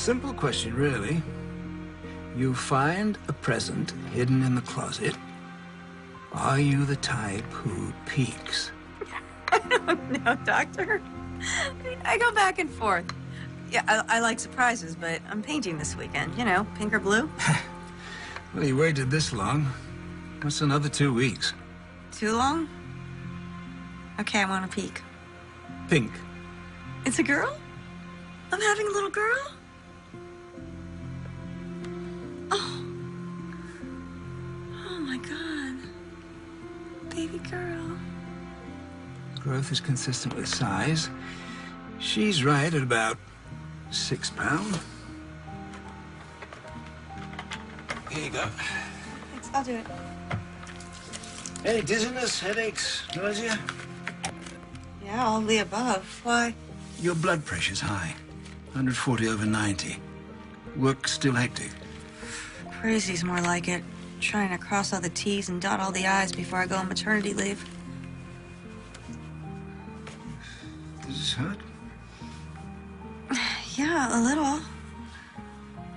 Simple question, really. You find a present hidden in the closet. Are you the type who peeks? I don't know, Doctor. I go back and forth. Yeah, I like surprises, but I'm painting this weekend. You know, pink or blue. Well, you waited this long. What's another 2 weeks? Too long? Okay, I want a peek. Pink. It's a girl? I'm having a little girl? Oh. Oh, my God. Baby girl. Growth is consistent with size. She's right at about 6 pounds. Here you go. Thanks, I'll do it. Any dizziness, headaches, nausea? Yeah, all the above. Why? Your blood pressure's high. 140/90. Work still hectic. Crazy's more like it. Trying to cross all the T's and dot all the I's before I go on maternity leave. Does this hurt? Yeah, a little.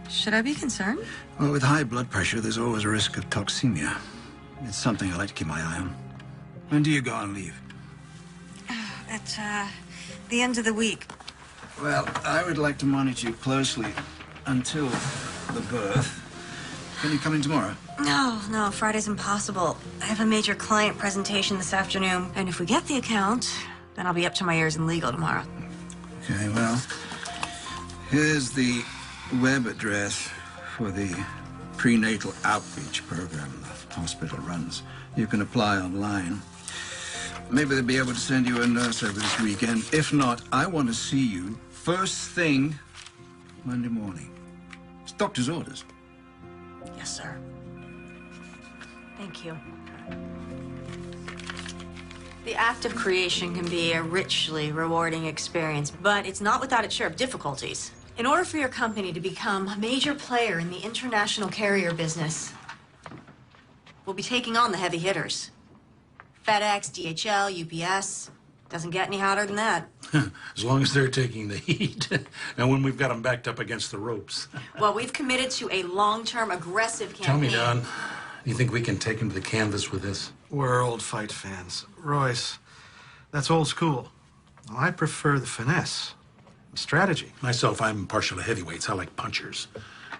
Should I be concerned? Well, with high blood pressure, there's always a risk of toxemia. It's something I like to keep my eye on. When do you go on leave? At, the end of the week. Well, I would like to monitor you closely until the birth. Can you come in tomorrow? No, Friday's impossible. I have a major client presentation this afternoon, and if we get the account, then I'll be up to my ears in legal tomorrow. Okay, well, here's the web address for the prenatal outreach program the hospital runs. You can apply online. Maybe they'll be able to send you a nurse over this weekend. If not, I want to see you first thing Monday morning. It's doctor's orders. Yes, sir. Thank you. The act of creation can be a richly rewarding experience, but it's not without its share of difficulties. In order for your company to become a major player in the international carrier business, we'll be taking on the heavy hitters. FedEx, DHL, UPS. Doesn't get any hotter than that. As long as they're taking the heat. And when we've got them backed up against the ropes. Well, we've committed to a long-term, aggressive campaign. Tell me, Don, you think we can take them to the canvas with this? We're old fight fans. Royce, that's old school. Well, I prefer the finesse, the strategy. Myself, I'm partial to heavyweights. I like punchers.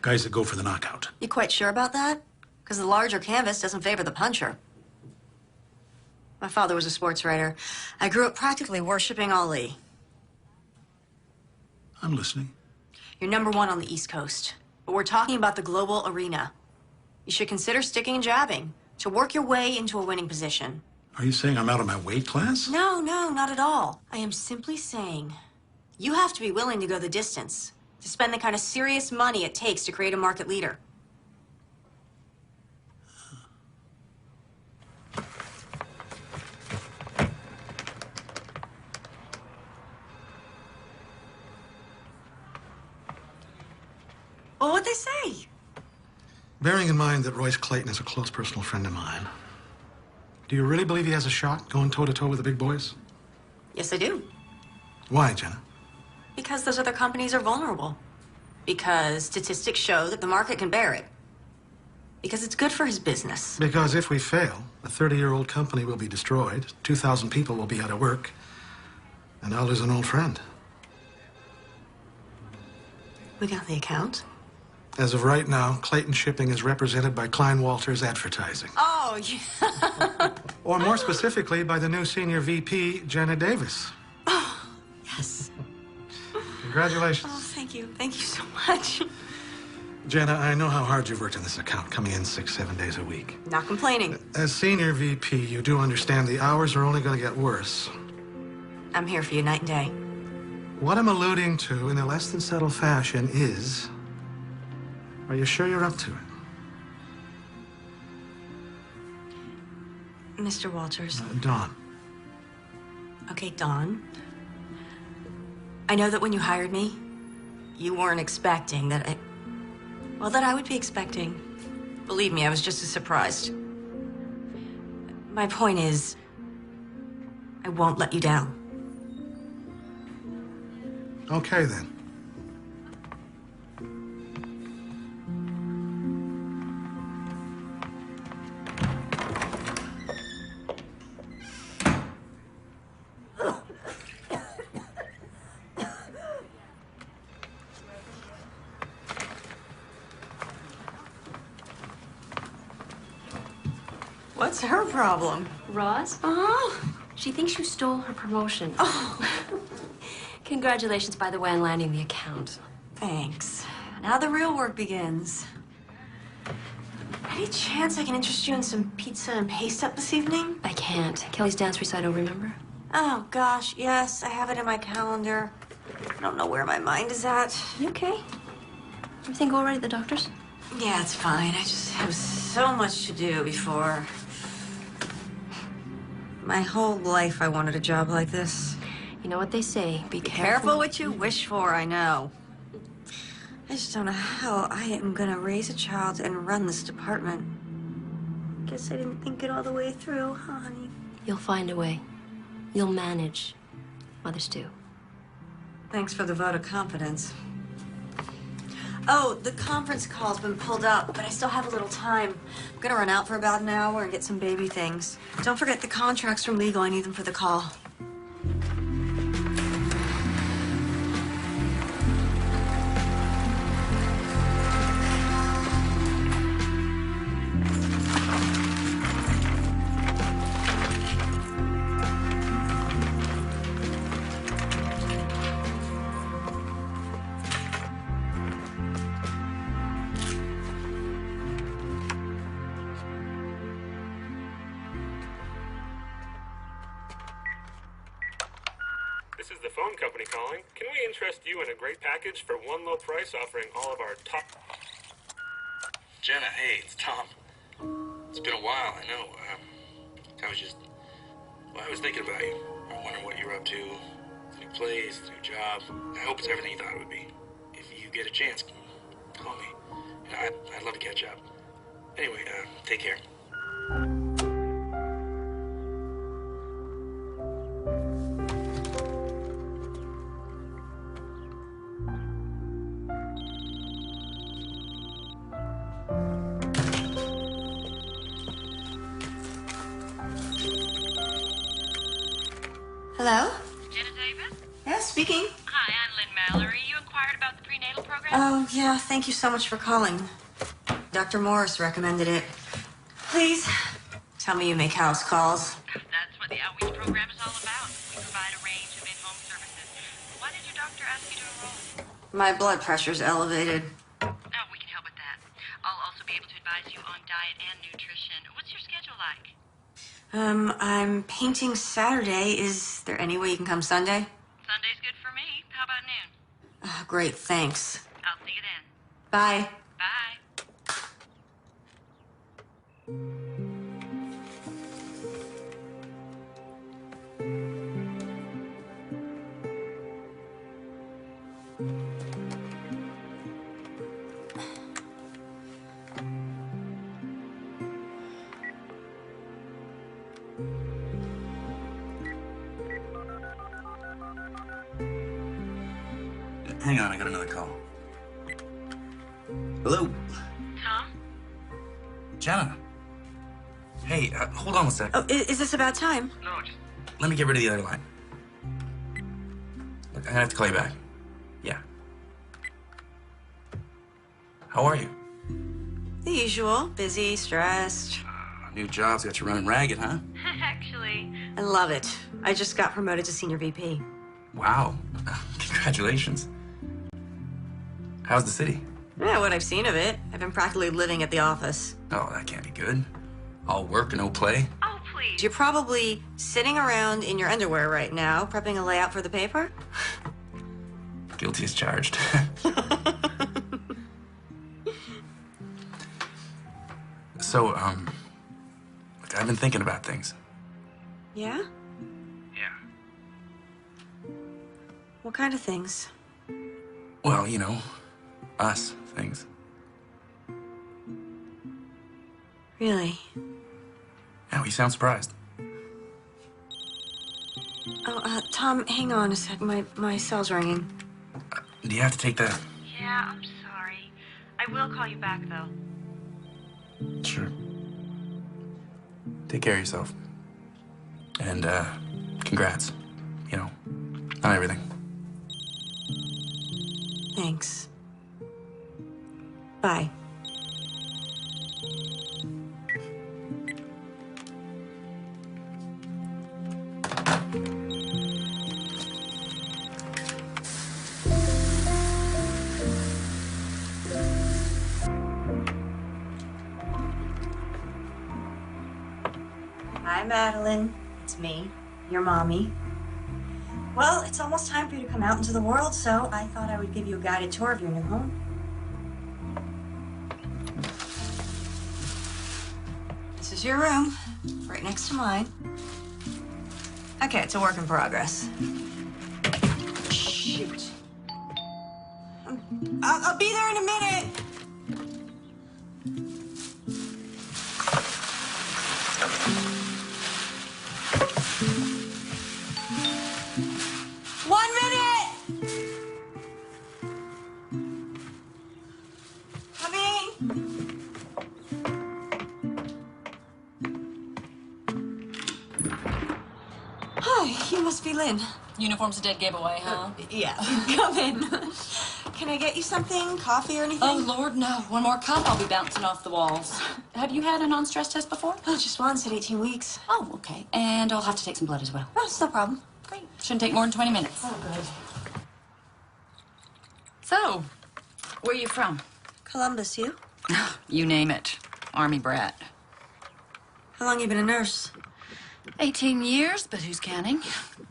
Guys that go for the knockout. You quite sure about that? Because the larger canvas doesn't favor the puncher. My father was a sports writer. I grew up practically worshiping Ali. I'm listening. You're number one on the East Coast, but we're talking about the global arena. You should consider sticking and jabbing to work your way into a winning position. Are you saying I'm out of my weight class? No, not at all. I am simply saying you have to be willing to go the distance, to spend the kind of serious money it takes to create a market leader. Well, what'd they say? Bearing in mind that Royce Clayton is a close personal friend of mine, do you really believe he has a shot going toe-to-toe with the big boys? Yes, I do. Why, Jenna? Because those other companies are vulnerable. Because statistics show that the market can bear it. Because it's good for his business. Because if we fail, a 30-year-old company will be destroyed, 2,000 people will be out of work, and I'll lose an old friend. We got the account. As of right now, Clayton Shipping is represented by Klein Walters Advertising. Oh, yeah. Or more specifically, by the new senior VP, Jenna Davis. Oh, yes. Congratulations. Oh, thank you. Thank you so much. Jenna, I know how hard you've worked on this account, coming in 6-7 days a week. Not complaining. As senior VP, you do understand the hours are only going to get worse. I'm here for you night and day. What I'm alluding to in a less than subtle fashion is, are you sure you're up to it? Mr. Walters. Dawn. Okay, Dawn. I know that when you hired me, you weren't expecting that I would be expecting. Believe me, I was just as surprised. My point is, I won't let you down. Okay, then. What's her problem? Roz? Oh, She thinks you stole her promotion. Oh. Congratulations, by the way, on landing the account. thanks. Now the real work begins. Any chance I can interest you in some pizza and paste up this evening? I can't. Kelly's dance recital, remember? Oh, gosh, yes, I have it in my calendar. I don't know where my mind is at. You okay? Everything go all right at the doctor's? Yeah, it's fine. I just have so much to do before. My whole life I wanted a job like this. You know what they say, be Careful what you wish for, I know. I just don't know how I am gonna raise a child and run this department. Guess I didn't think it all the way through, huh, honey? You'll find a way. You'll manage. Mothers do. Thanks for the vote of confidence. Oh, the conference call's been pulled up, but I still have a little time. I'm gonna run out for about an hour and get some baby things. Don't forget the contracts from legal. I need them for the call. This is the phone company calling. Can we interest you in a great package for one low price offering all of our top... Jenna, hey, it's Tom. It's been a while, I know. I was thinking about you. I wondering what you're up to. New place, new job. I hope it's everything you thought it would be. If you get a chance, call me. I'd love to catch up. Anyway, take care. Hello? Jenna Davis? Yeah, speaking. Hi, I'm Lynn Mallory. You inquired about the prenatal program? Oh, yeah, thank you so much for calling. Dr. Morris recommended it. Please, tell me you make house calls. That's what the outreach program is all about. We provide a range of in-home services. Why did your doctor ask you to enroll? My blood pressure's elevated. Oh, we can help with that. I'll also be able to advise you on diet and nutrition. What's your schedule like? I'm painting Saturday. Is there any way you can come Sunday? Sunday's good for me. How about noon? Great, thanks. I'll see you then. Bye. Bye. Hang on, I got another call. Hello? Tom? Jenna? Hey, hold on a sec. Oh, is this about time? No, just... Let me get rid of the other line. Look, I'm gonna have to call you back. Yeah. How are you? The usual. Busy, stressed. New job's got you running ragged, huh? Actually, I love it. I just got promoted to senior VP. Wow. Congratulations. How's the city? Yeah, what I've seen of it. I've been practically living at the office. Oh, that can't be good. All work and no play. oh, please. You're probably sitting around in your underwear right now, prepping a layout for the paper. Guilty as charged. So, look, I've been thinking about things. Yeah? Yeah. What kind of things? Well, you know, us things. Really? Yeah, you sound surprised. Oh, Tom, hang on a sec. My cell's ringing. Do you have to take that? Yeah, I'm sorry. I will call you back, though. Sure. Take care of yourself. And, congrats. You know, on everything. Thanks. Bye. Hi, Madeline. It's me, your mommy. Well, it's almost time for you to come out into the world, so I thought I would give you a guided tour of your new home. This is your room, right next to mine. Okay, it's a work in progress. Shoot. I'll be there in a minute. One minute! Coming! Hi, you must be Lynn. Uniform's a dead giveaway, huh? Yeah, come in. Can I get you something? Coffee or anything? Oh, Lord, no. One more cup, I'll be bouncing off the walls. Have you had a non-stress test before? Oh, just once at 18 weeks. Oh, okay. And I'll have to take some blood as well. Oh, it's no problem. Great. Shouldn't take more than 20 minutes. Oh, good. So, where are you from? Columbus, you? You name it. Army brat. How long you been a nurse? 18 years, but who's counting?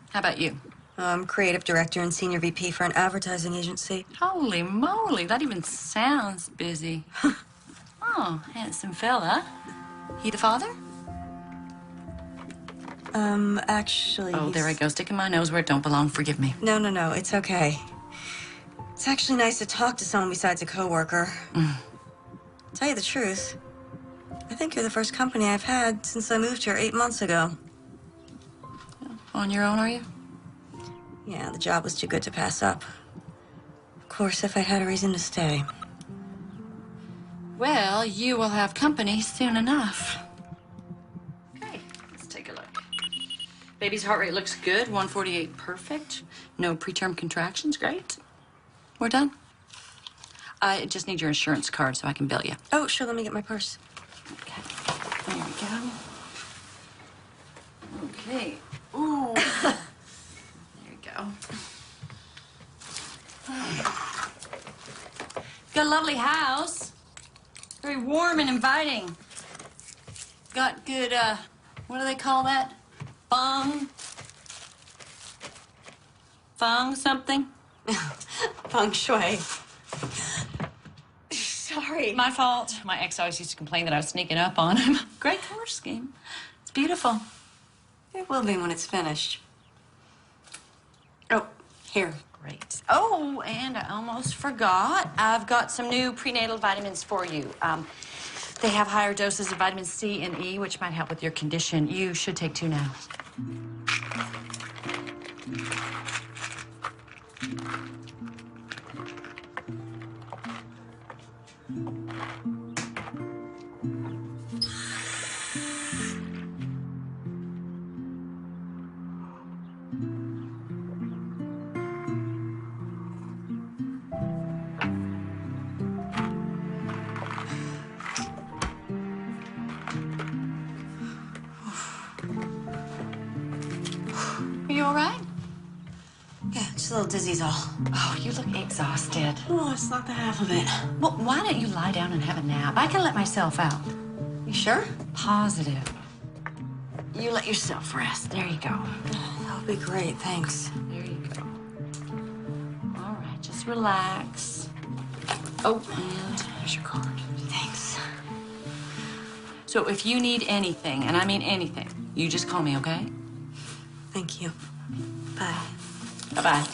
How about you? I'm creative director and senior VP for an advertising agency. Holy moly, that even sounds busy. Oh, handsome fella. He the father? Actually... Oh, there I go, sticking my nose where it don't belong. Forgive me. No, it's okay. It's actually nice to talk to someone besides a coworker. Tell you the truth, I think you're the first company I've had since I moved here 8 months ago. On your own, are you? Yeah, the job was too good to pass up. Of course, if I had a reason to stay. Well, you will have company soon enough. Okay, let's take a look. Baby's heart rate looks good, 148 perfect. No preterm contractions, great. We're done. I just need your insurance card so I can bill you. Oh, sure, let me get my purse. Okay, there we go. Okay. Ooh. There you go. Got a lovely house. Very warm and inviting. Got good, what do they call that? Feng something? Feng shui. Sorry. My fault. My ex always used to complain that I was sneaking up on him. Great color scheme. It's beautiful. It will be when it's finished. Oh, here. Great. Oh, and I almost forgot. I've got some new prenatal vitamins for you. They have higher doses of vitamin C and E, which might help with your condition. You should take 2 now. Are you all right? Yeah, just a little dizzy's all. Oh, you look exhausted. Oh, it's not the half of it. Well, why don't you lie down and have a nap? I can let myself out. You sure? Positive. You let yourself rest. There you go. That'll be great, thanks. There you go. All right, just relax. Oh, and here's your card. Thanks. So if you need anything, and I mean anything, you just call me, okay? Thank you. Bye. Bye-bye. Bye.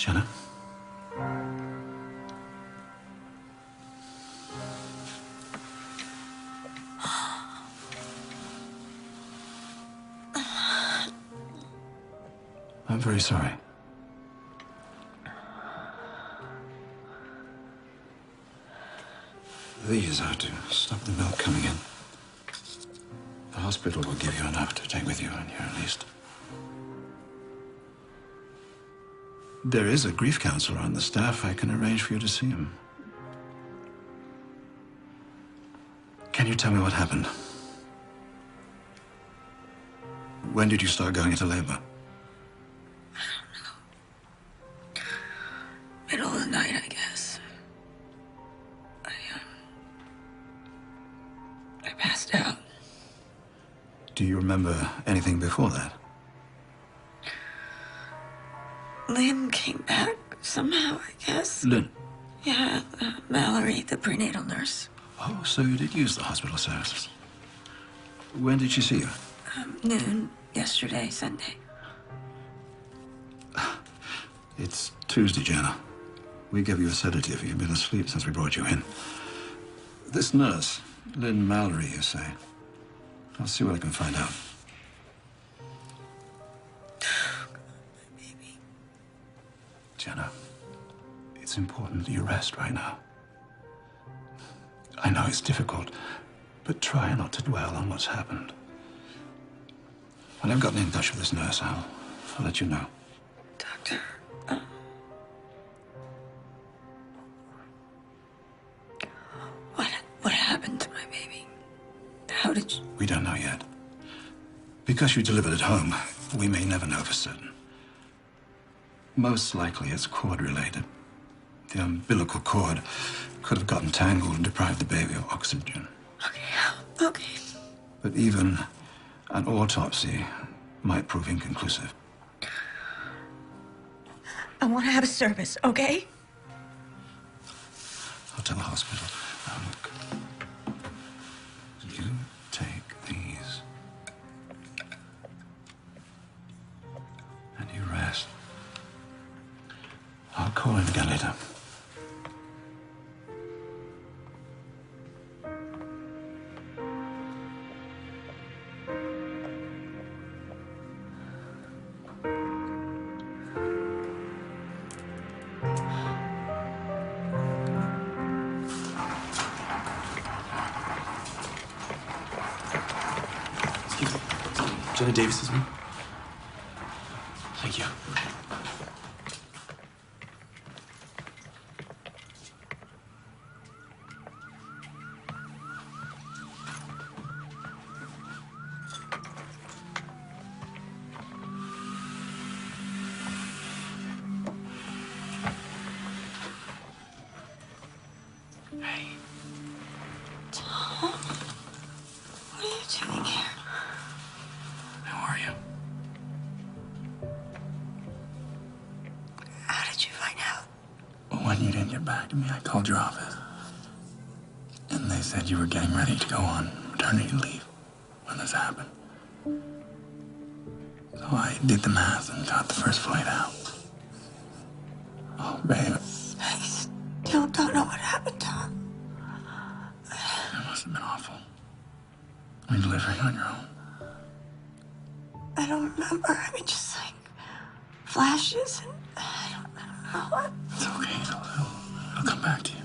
Jenna? I'm very sorry. These are to stop the milk coming in. The hospital will give you enough to take with you in here, at least. There is a grief counselor on the staff. I can arrange for you to see him. Can you tell me what happened? When did you start going into labor? Middle of the night, I guess. I passed out. Do you remember anything before that? Lynn came back somehow, I guess. Lynn? Yeah, Mallory, the prenatal nurse. Oh, so you did use the hospital services. When did she see you? Noon yesterday, Sunday. It's Tuesday, Jenna. We gave you a sedative. You've been asleep since we brought you in. This nurse, Lynn Mallory, you say? I'll see what I can find out. Baby. Jenna, it's important that you rest right now. I know it's difficult, but try not to dwell on what's happened. When I've gotten in touch with this nurse, I'll let you know. Doctor, what happened to my baby? How did you... We don't know yet. Because you delivered at home, we may never know for certain. Most likely it's cord-related. The umbilical cord could have gotten tangled and deprived the baby of oxygen. Okay. But even an autopsy might prove inconclusive. I want to have a service, okay? I'll tell the hospital. Now look. You take these. And you rest. I'll call in again later. Jenna Davis is me. Thank you. Hey. Tom, what are you doing here? How are you? How did you find out? When you didn't get back to me, I called your office. And they said you were getting ready to go on maternity leave when this happened. So I did the math and got the first flight out. Oh, babe. I still don't know what happened, Tom. It must have been awful. When delivering on your own. I don't remember. I mean, just like flashes and I don't know what. It's okay. It'll come back to you.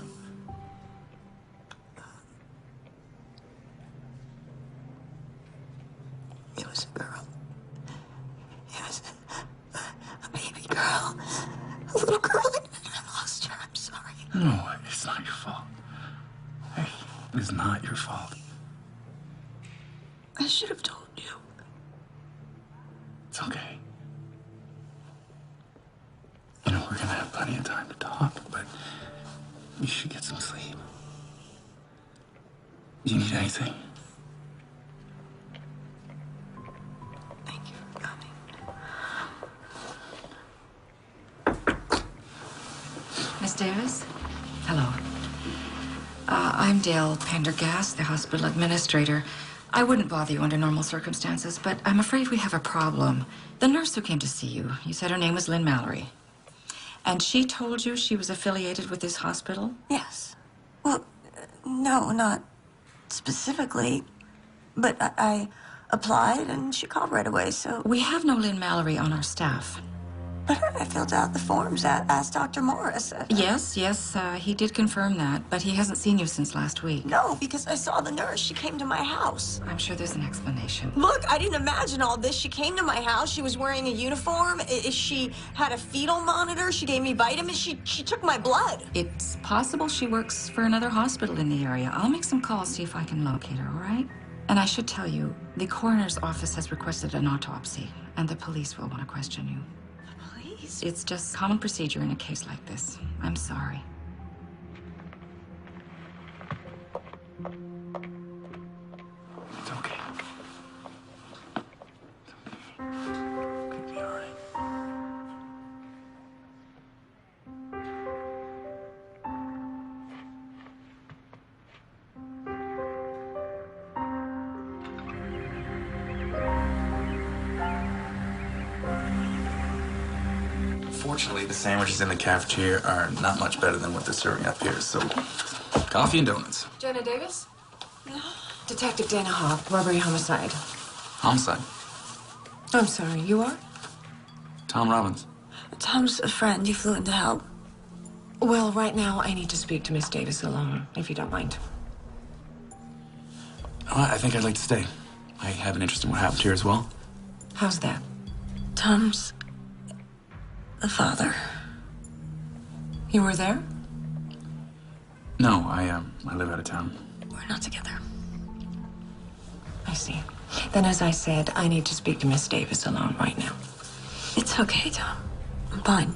It was a girl. It was a baby girl. A little girl. I lost her. I'm sorry. No, it's not your fault. Hey, it's not your fault. I should have told you. It's okay. You know, we're gonna have plenty of time to talk, but you should get some sleep. Do you need anything? Thank you for coming. Miss Davis? Hello. I'm Dale Pendergast, the hospital administrator. I wouldn't bother you under normal circumstances, but I'm afraid we have a problem. The nurse who came to see you, you said her name was Lynn Mallory. And she told you she was affiliated with this hospital? Yes. Well, no, not specifically. But I applied and she called right away, so... We have no Lynn Mallory on our staff. But I filled out the forms, asked Dr. Morris. Yes, he did confirm that, but he hasn't seen you since last week. No, because I saw the nurse. She came to my house. I'm sure there's an explanation. Look, I didn't imagine all this. She came to my house. She was wearing a uniform. She had a fetal monitor. She gave me vitamins. She took my blood. It's possible she works for another hospital in the area. I'll make some calls, see if I can locate her, all right? And I should tell you, the coroner's office has requested an autopsy, and the police will want to question you. It's just common procedure in a case like this. I'm sorry. It's okay. It'll be all right. Fortunately, the sandwiches in the cafeteria are not much better than what they're serving up here, so coffee and donuts. Jenna Davis? Detective Dana Hawk, robbery homicide. Homicide. I'm sorry, you are? Tom Robbins. Tom's a friend. He flew in to help. Well, right now I need to speak to Miss Davis alone, if you don't mind. Oh, I think I'd like to stay. I have an interest in what happened here as well. How's that? Tom's the father. You were there? No, I live out of town. We're not together. I see. Then, as I said, I need to speak to Miss Davis alone right now. It's okay, Tom. I'm fine.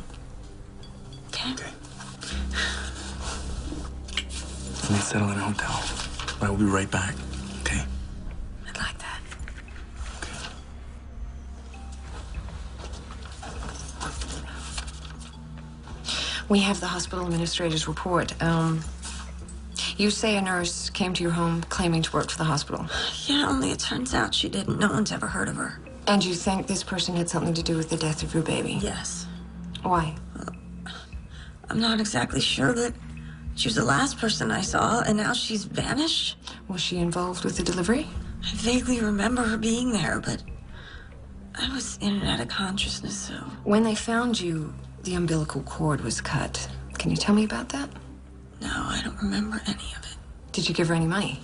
Okay? Okay. Let's settle in a hotel. But I will be right back. Okay? I'd like that. Okay. We have the hospital administrator's report. You say a nurse came to your home claiming to work for the hospital. Yeah, only it turns out she didn't. No one's ever heard of her. And you think this person had something to do with the death of your baby? Yes. Why? I'm not exactly sure, but she was the last person I saw, and now she's vanished. Was she involved with the delivery? I vaguely remember her being there, but I was in and out of consciousness, so... When they found you, the umbilical cord was cut. Can you tell me about that? No, I don't remember any of it. Did you give her any money?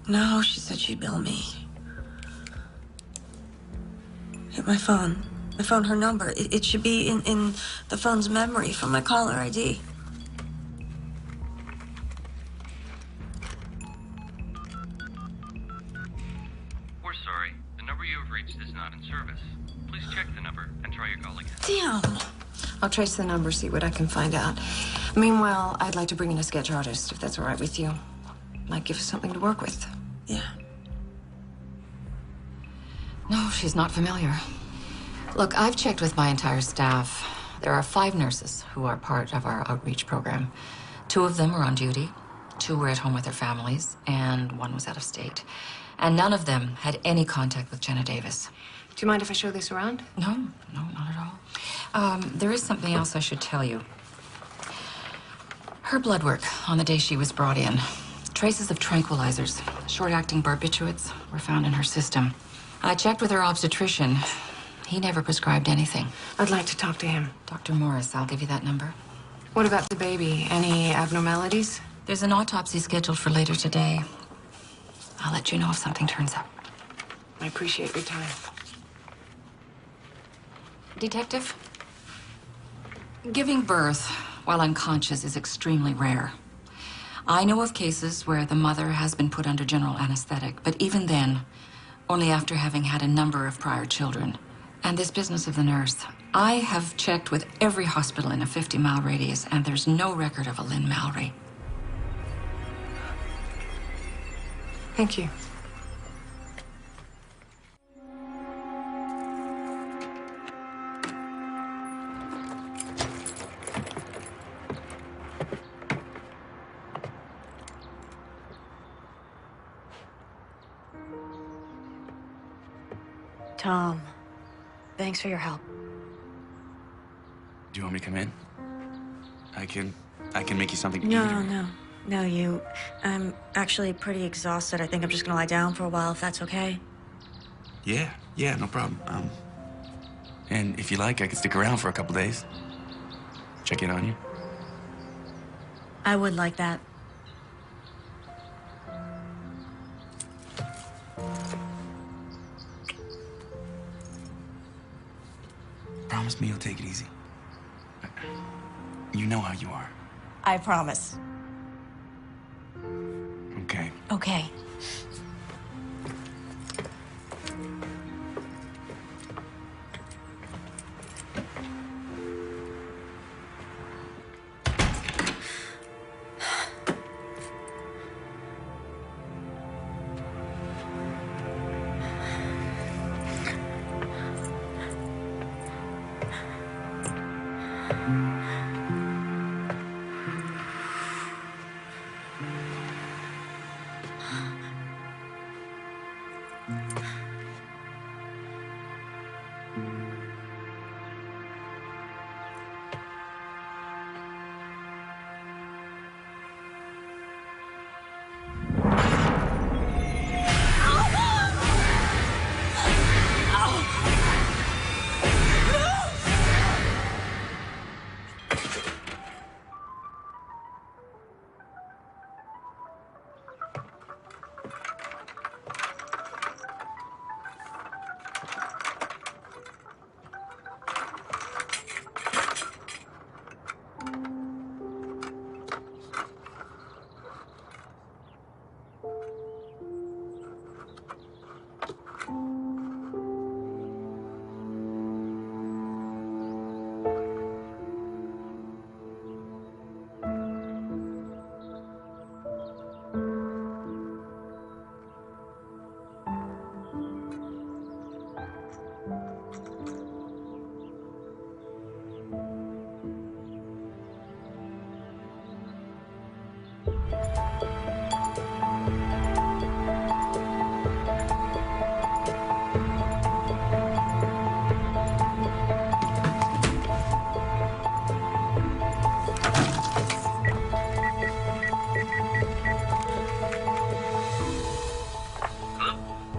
No, she said she'd bill me. Hit my phone. I found her number. It should be in the phone's memory from my caller ID. We're sorry. The number you have reached is not in service. Please check the number and try your call again. Damn! I'll trace the number, see what I can find out. Meanwhile, I'd like to bring in a sketch artist, if that's all right with you. Might give us something to work with. Yeah. No, she's not familiar. Look, I've checked with my entire staff. There are 5 nurses who are part of our outreach program. 2 of them are on duty, 2 were at home with their families, and 1 was out of state. And none of them had any contact with Jenna Davis. Do you mind if I show this around? No, not at all. There is something else I should tell you. Her blood work on the day she was brought in. Traces of tranquilizers, short-acting barbiturates, were found in her system. I checked with her obstetrician. He never prescribed anything. I'd like to talk to him. Dr. Morris, I'll give you that number. What about the baby? Any abnormalities? There's an autopsy scheduled for later today. I'll let you know if something turns up. I appreciate your time. Detective? Giving birth while unconscious is extremely rare. I know of cases where the mother has been put under general anesthetic, but even then, only after having had a number of prior children. And this business of the nurse, I have checked with every hospital in a 50-mile radius, and there's no record of a Lynn Mallory. Thank you. Tom, thanks for your help. Do you want me to come in? I can make you something to eat. No, you. I'm actually pretty exhausted. I think I'm just gonna lie down for a while, if that's okay. Yeah, no problem. And if you like, I could stick around for a couple days. Check in on you. I would like that. Promise me you'll take it easy. You know how you are. I promise. Okay. Okay.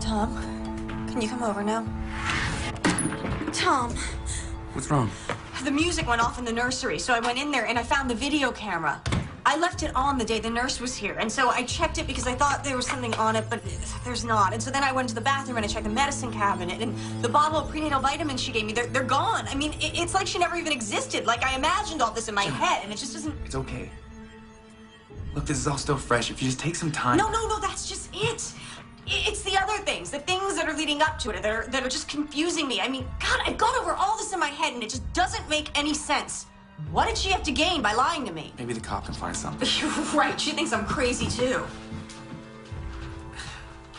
Tom, can you come over now? Tom. What's wrong? The music went off in the nursery, so I went in there and I found the video camera. I left it on the day the nurse was here, and so I checked it because I thought there was something on it, but there's not. And so then I went to the bathroom and I checked the medicine cabinet, and the bottle of prenatal vitamins she gave me, they're gone. I mean, it's like she never even existed. Like, I imagined all this in my head, and it just doesn't... It's okay. Look, this is all still fresh. If you just take some time... No, that's just it. It's the other things, the things that are leading up to it that are just confusing me. I mean, God, I've gone over all this in my head, and it just doesn't make any sense. What did she have to gain by lying to me? Maybe the cop can find something. You're right. She thinks I'm crazy, too.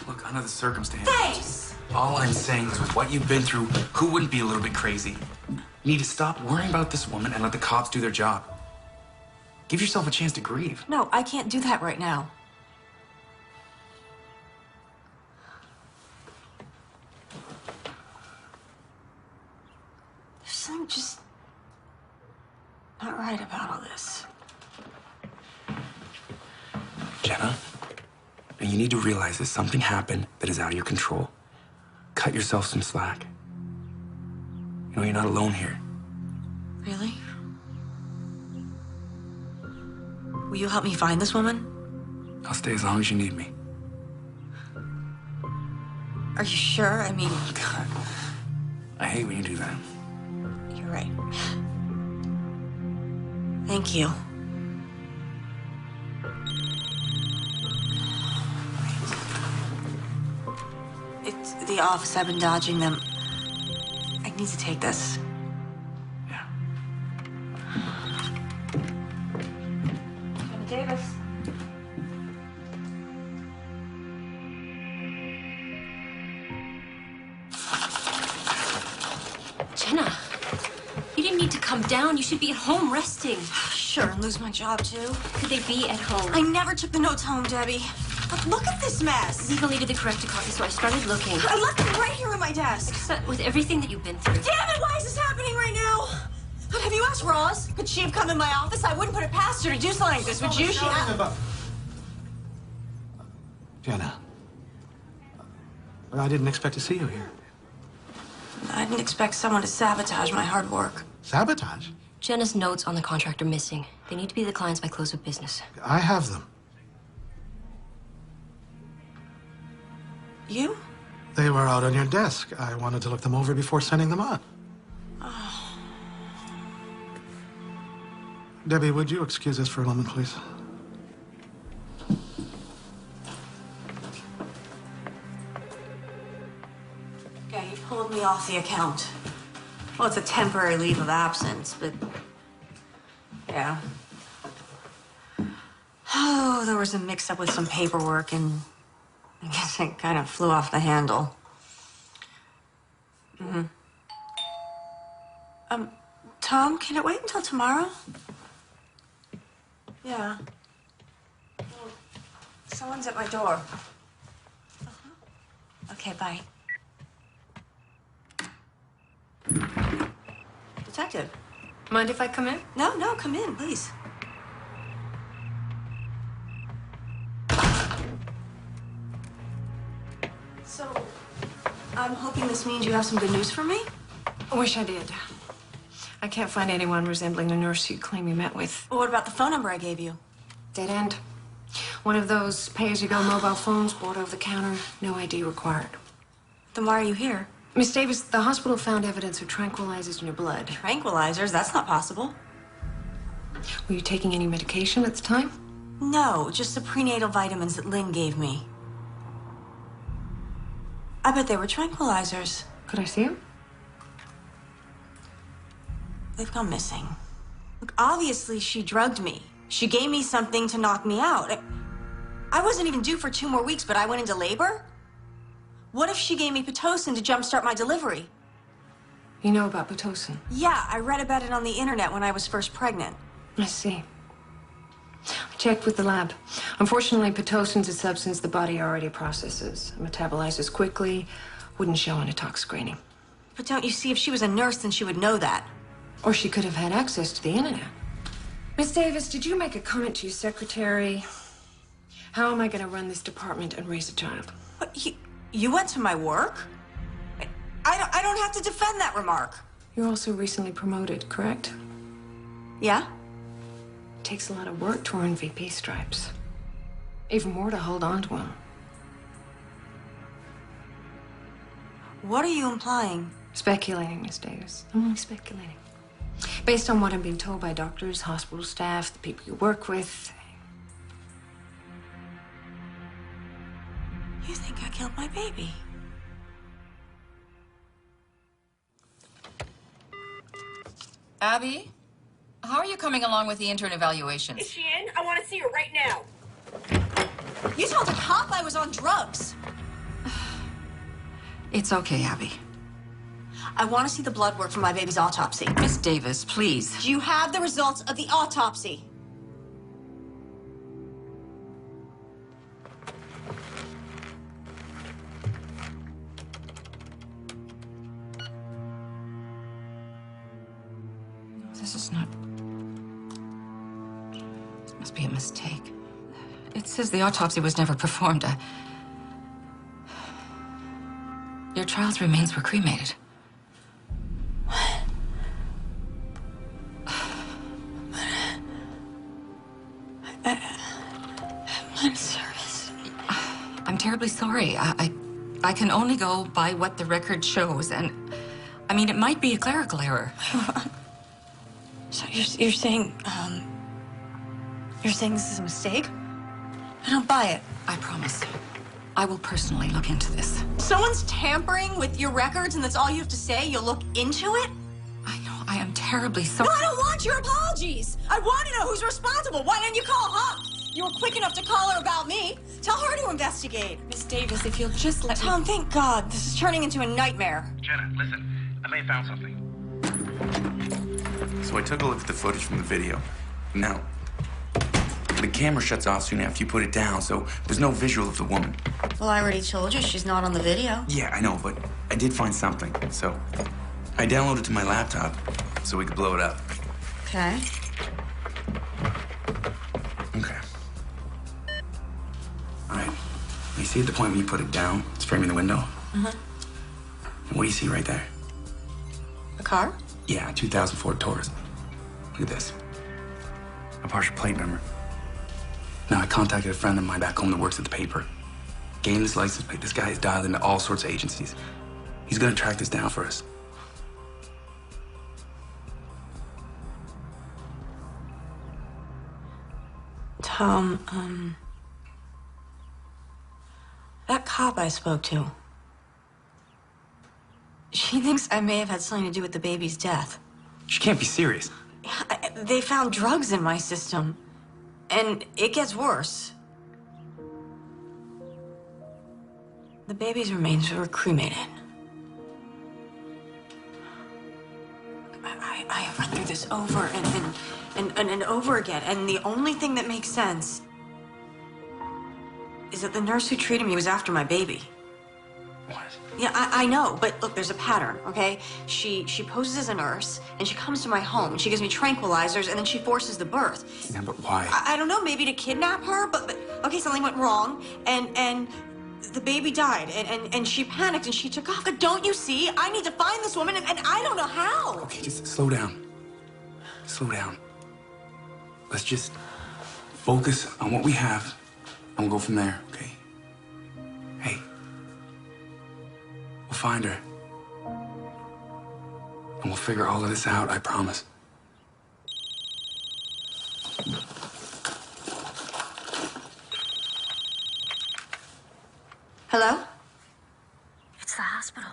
Look, under the circumstances... Thanks! All I'm saying is with what you've been through, who wouldn't be a little bit crazy? You need to stop worrying about this woman and let the cops do their job. Give yourself a chance to grieve. No, I can't do that right now. There's something just not right about all this. Jenna, and you need to realize that something happened that is out of your control. Cut yourself some slack. You know, you're not alone here. Really? Will you help me find this woman? I'll stay as long as you need me. Are you sure? I mean... God, I hate when you do that. You're right. Thank you. It's the office. I've been dodging them. I need to take this. Yeah. Jenna Davis. Jenna, you didn't need to come down. You should be at home resting. Sure, and lose my job, too. Could they be at home? I never took the notes home, Debbie. But look at this mess. Legally to the corrected copy, so I started looking. I left them right here on my desk. With everything that you've been through. Damn it, why is this happening right now? God, have you asked Yes, Ross. Could she have come in my office? I wouldn't put it past her to do something like this, would you? Jenna. I didn't expect to see you here. I didn't expect someone to sabotage my hard work. Sabotage? Jenna's notes on the contract are missing. They need to be the clients by close of business. I have them. You? They were out on your desk. I wanted to look them over before sending them on. Oh. Debbie, would you excuse us for a moment, please? Okay, you pulled me off the account. Well, it's a temporary leave of absence, but... yeah. Oh, there was a mix-up with some paperwork, and I guess it kind of flew off the handle. Mm-hmm. Tom, can it wait until tomorrow? Yeah. Well, someone's at my door. Okay, bye. Detective. Mind if I come in? No, no, come in, please. So, I'm hoping this means you have some good news for me? I wish I did. I can't find anyone resembling the nurse you claim you met with. Well, what about the phone number I gave you? Dead end. One of those pay-as-you-go mobile phones bought over the counter, no ID required. Then why are you here? Miss Davis, the hospital found evidence of tranquilizers in your blood. Tranquilizers? That's not possible. Were you taking any medication at the time? No, just the prenatal vitamins that Lynn gave me. I bet they were tranquilizers. Could I see them? They've gone missing. Look, obviously she drugged me. She gave me something to knock me out. I wasn't even due for 2 more weeks, but I went into labor? What if she gave me Pitocin to jumpstart my delivery? You know about Pitocin? Yeah, I read about it on the internet when I was first pregnant. I see. I checked with the lab. Unfortunately, Pitocin's a substance the body already processes. It metabolizes quickly, wouldn't show on a tox screening. But don't you see, if she was a nurse, then she would know that. Or she could have had access to the internet. Miss Davis, did you make a comment to your secretary? How am I going to run this department and raise a child? What, you went to my work? I don't have to defend that remark. You're also recently promoted, correct? Yeah? It takes a lot of work to earn VP stripes. Even more to hold on to them. What are you implying? Speculating, Miss Davis. I'm only speculating. Based on what I'm being told by doctors, hospital staff, the people you work with. You think I killed my baby? Abby, how are you coming along with the intern evaluations? Is she in? I want to see her right now. You told a cop I was on drugs. It's okay, Abby. I want to see the blood work from my baby's autopsy. Miss Davis, please. Do you have the results of the autopsy? This is not... This must be a mistake. It says the autopsy was never performed. Your child's remains were cremated. I'm in service. I'm terribly sorry. I can only go by what the record shows, and I mean, it might be a clerical error. So you're saying this is a mistake? I don't buy it. I promise. I will personally look into this. Someone's tampering with your records, and that's all you have to say? You'll look into it? I know. I am terribly sorry. No, I don't want your apologies. I want to know who's responsible. Why didn't you call Huck? You were quick enough to call her about me. Tell her to investigate. Miss Davis, if you'll just let Tom, thank God. This is turning into a nightmare. Jenna, listen. I may have found something. So I took a look at the footage from the video. Now, the camera shuts off soon after you put it down, so there's no visual of the woman. Well, I already told you she's not on the video. Yeah, I know, but I did find something, so I downloaded it to my laptop so we could blow it up. Okay. Okay. All right. You see at the point when you put it down, it's framing the window? Uh-huh. And what do you see right there? A car? Yeah, a 2000 Ford Taurus. Look at this. A partial plate number. Now, I contacted a friend of mine back home that works at the paper. Gained this license plate. This guy is dialed into all sorts of agencies. He's gonna track this down for us. Tom, that cop I spoke to, she thinks I may have had something to do with the baby's death. She can't be serious. They found drugs in my system, and it gets worse. The baby's remains were cremated. I have run through this over and over again, and the only thing that makes sense is that the nurse who treated me was after my baby. What? Yeah, I know, but look, there's a pattern, okay? She poses as a nurse, and she comes to my home, and she gives me tranquilizers, and then she forces the birth. Yeah, but why? I don't know, maybe to kidnap her, but okay, something went wrong, and the baby died, and she panicked, and she took off. But don't you see? I need to find this woman, and I don't know how. Okay, just slow down. Slow down. Let's just focus on what we have, and we'll go from there, okay? Hey. We'll find her. And we'll figure all of this out, I promise. Hello? It's the hospital.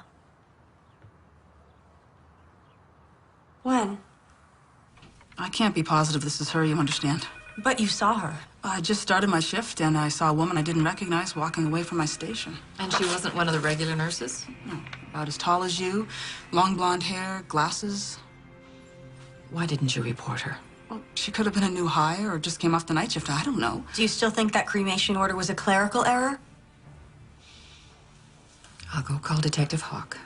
When? I can't be positive this is her, you understand? But you saw her. I just started my shift, and I saw a woman I didn't recognize walking away from my station. And she wasn't one of the regular nurses? No, about as tall as you, long blonde hair, glasses. Why didn't you report her? Well, she could have been a new hire or just came off the night shift. I don't know. Do you still think that cremation order was a clerical error? I'll go call Detective Hawk.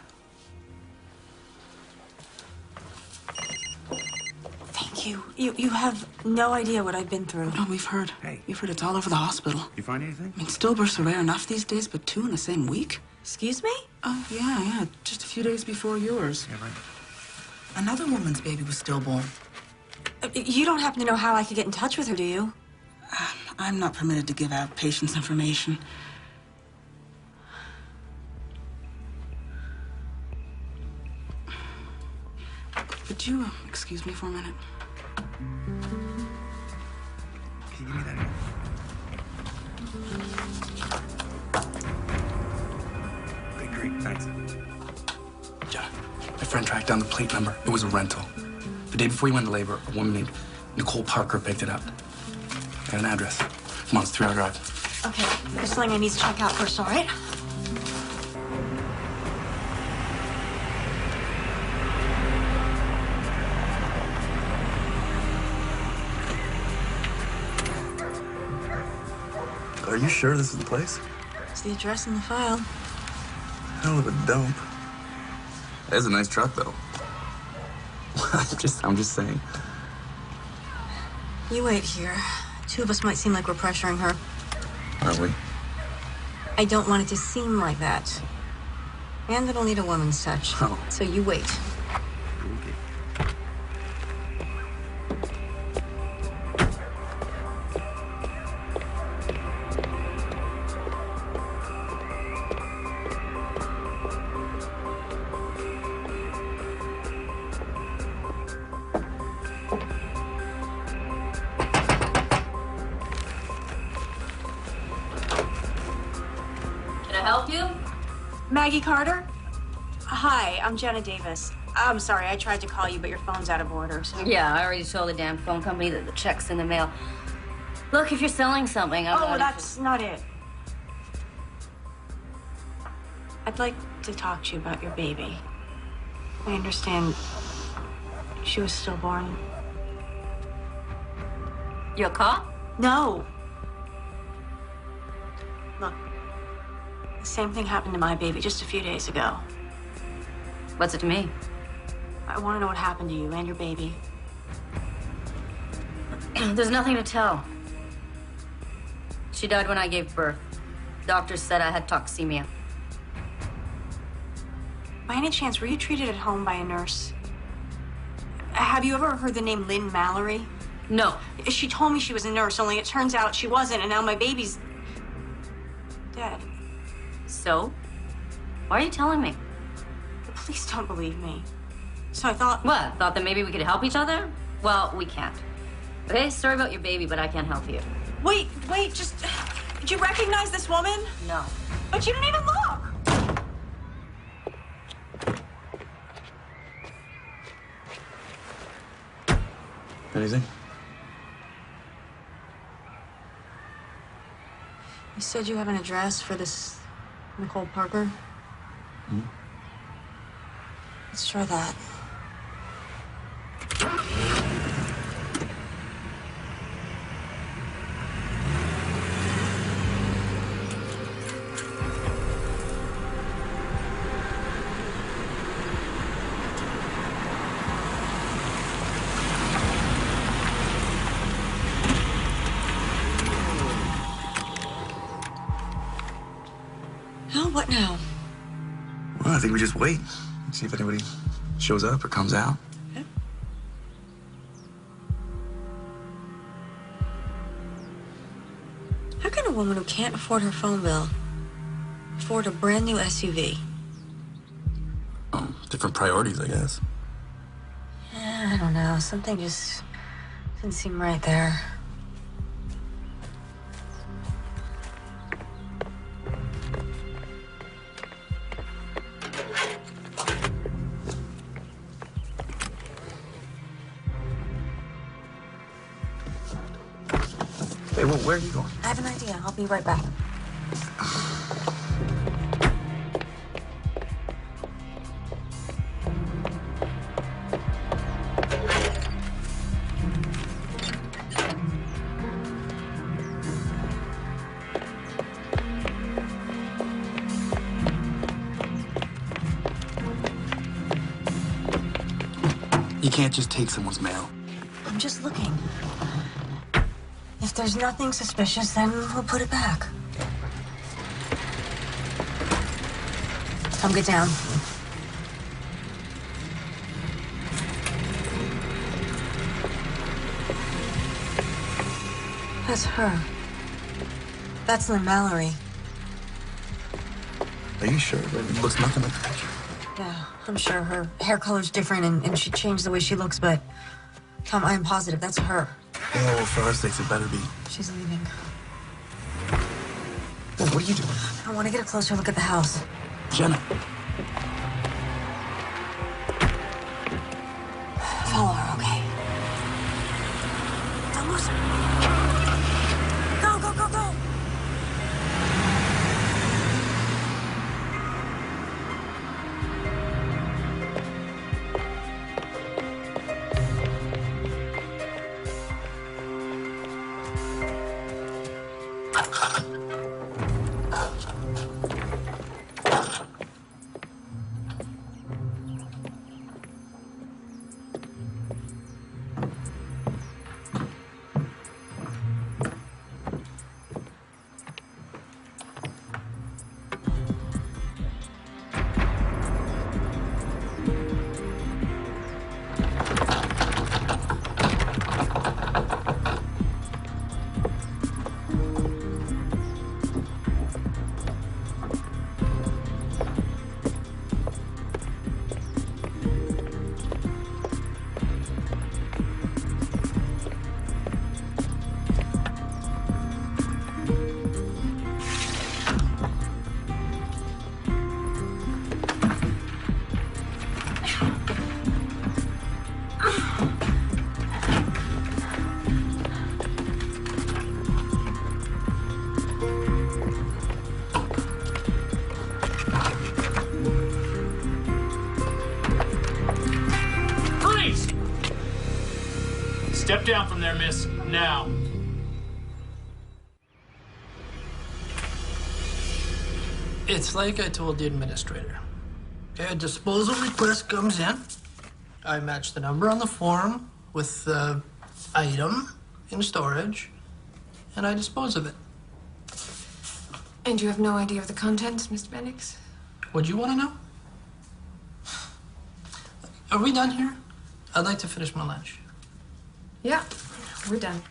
Thank you. You have no idea what I've been through. No, we've heard. Hey. We've heard it's all over the hospital. You find anything? I mean, stillbirths are rare enough these days, but 2 in the same week? Excuse me? Oh, yeah. Just a few days before yours. Yeah, right. Another woman's baby was stillborn. You don't happen to know how I could get in touch with her, do you? I'm not permitted to give out patients' information. Would you excuse me for a minute? Can you give me that? Okay, great, thanks. Yeah, my friend tracked down the plate number. It was a rental. The day before he went into labor, a woman named Nicole Parker picked it up. Got an address. Come on, it's a 3-hour drive. Okay, there's something I need to check out first, all right? Are you sure this is the place? It's the address in the file. Hell of a dump. That's a nice truck, though. I'm just saying. You wait here. 2 of us might seem like we're pressuring her. Are we? I don't want it to seem like that. And it'll need a woman's touch. Oh. So you wait. Help you? Maggie Carter? Hi, I'm Jenna Davis. I'm sorry, I tried to call you, but your phone's out of order, so... Yeah, I already told the damn phone company that the check's in the mail. Look, if you're selling something, I'm Oh, that's not it. I'd like to talk to you about your baby. I understand she was stillborn. You a cop? No. Look, the same thing happened to my baby just a few days ago. What's it to me? I want to know what happened to you and your baby. There's nothing to tell. She died when I gave birth. Doctors said I had toxemia. By any chance, were you treated at home by a nurse? Have you ever heard the name Lynn Mallory? No. She told me she was a nurse, only it turns out she wasn't, and now my baby's dead. So? Why are you telling me? The police don't believe me. So I thought... What? Thought that maybe we could help each other? Well, we can't. Okay, sorry about your baby, but I can't help you. Wait, just... Did you recognize this woman? No. But you didn't even look! Anything? You said you have an address for this Nicole Parker? Hmm? Let's try that. Hell, what now? Well, I think we just wait. See if anybody shows up or comes out. Okay. How can a woman who can't afford her phone bill afford a brand new SUV? Different priorities, I guess. I don't know. Something just didn't seem right there. Hey, well, where are you going? I have an idea. I'll be right back. You can't just take someone's mail. I'm just looking. If there's nothing suspicious, then we'll put it back. Come get down. That's her. That's Lynn Mallory. Are you sure? It looks nothing like the picture. Yeah, I'm sure her hair color's different and she changed the way she looks, but Tom, I am positive that's her. Yeah, well, for our sakes, it better be. She's leaving. Well, what are you doing? I want to get a closer look at the house. Jenna. Follow her, okay? Almost. Go, go, go, go! Step down from there, miss. Now. It's like I told the administrator. A disposal request comes in. I match the number on the form with the item, in storage, and I dispose of it. And you have no idea of the contents, Mr. Bendix? Would you want to know? Are we done here? I'd like to finish my lunch. Yeah, we're done.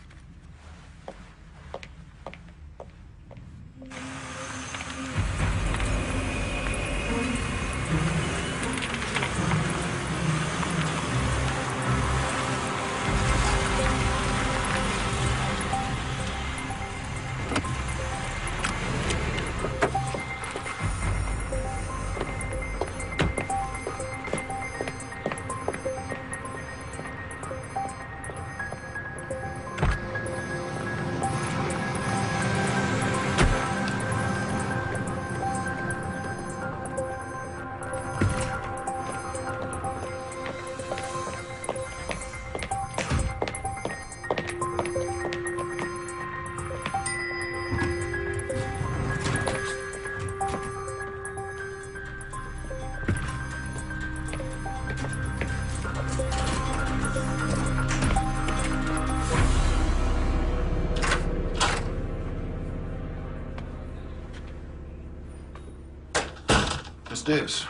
Miss Davis,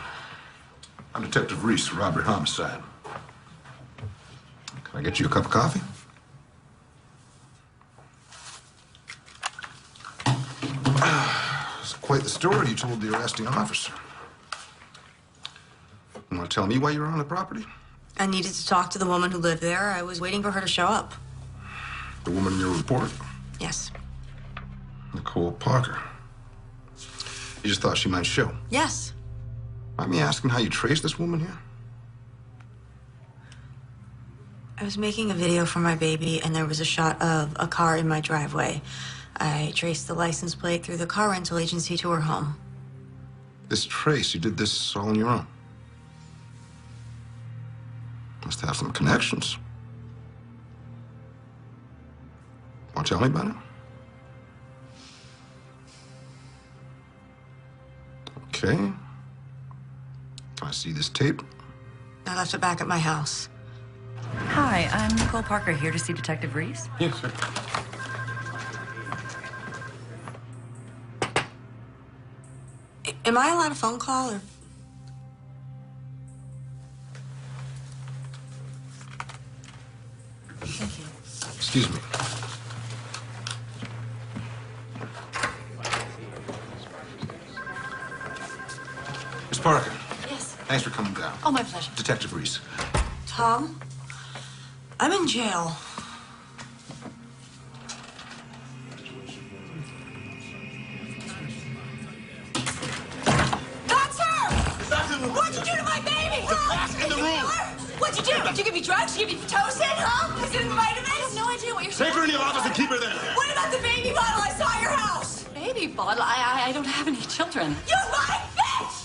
I'm Detective Reese, robbery homicide. Can I get you a cup of coffee? It's quite the story you told the arresting officer. You want to tell me why you were on the property? I needed to talk to the woman who lived there. I was waiting for her to show up. The woman in your report? Yes. Nicole Parker. You just thought she might show? Yes. Mind me asking how you traced this woman here? I was making a video for my baby, and there was a shot of a car in my driveway. I traced the license plate through the car rental agency to her home. This trace, you did this all on your own? Must have some connections. Want to tell me about it? Okay. Can I see this tape? I left it back at my house. Hi, I'm Nicole Parker, here to see Detective Reese. Yes, sir. Am I allowed a phone call, or? Thank you. Excuse me. Miss Parker. Yes. Thanks for coming down. Oh, my pleasure. Detective Reese. Tom, I'm in jail. That's her! What'd you do to my baby? Glass in the room! What'd you do? Did you give me drugs? Did you give me Pitocin? Huh? Was it in the vitamins? I have no idea what you're saying. Take her in your office and keep her there. What about the baby bottle I saw at your house? Baby bottle? I don't have any children. You lying bitch!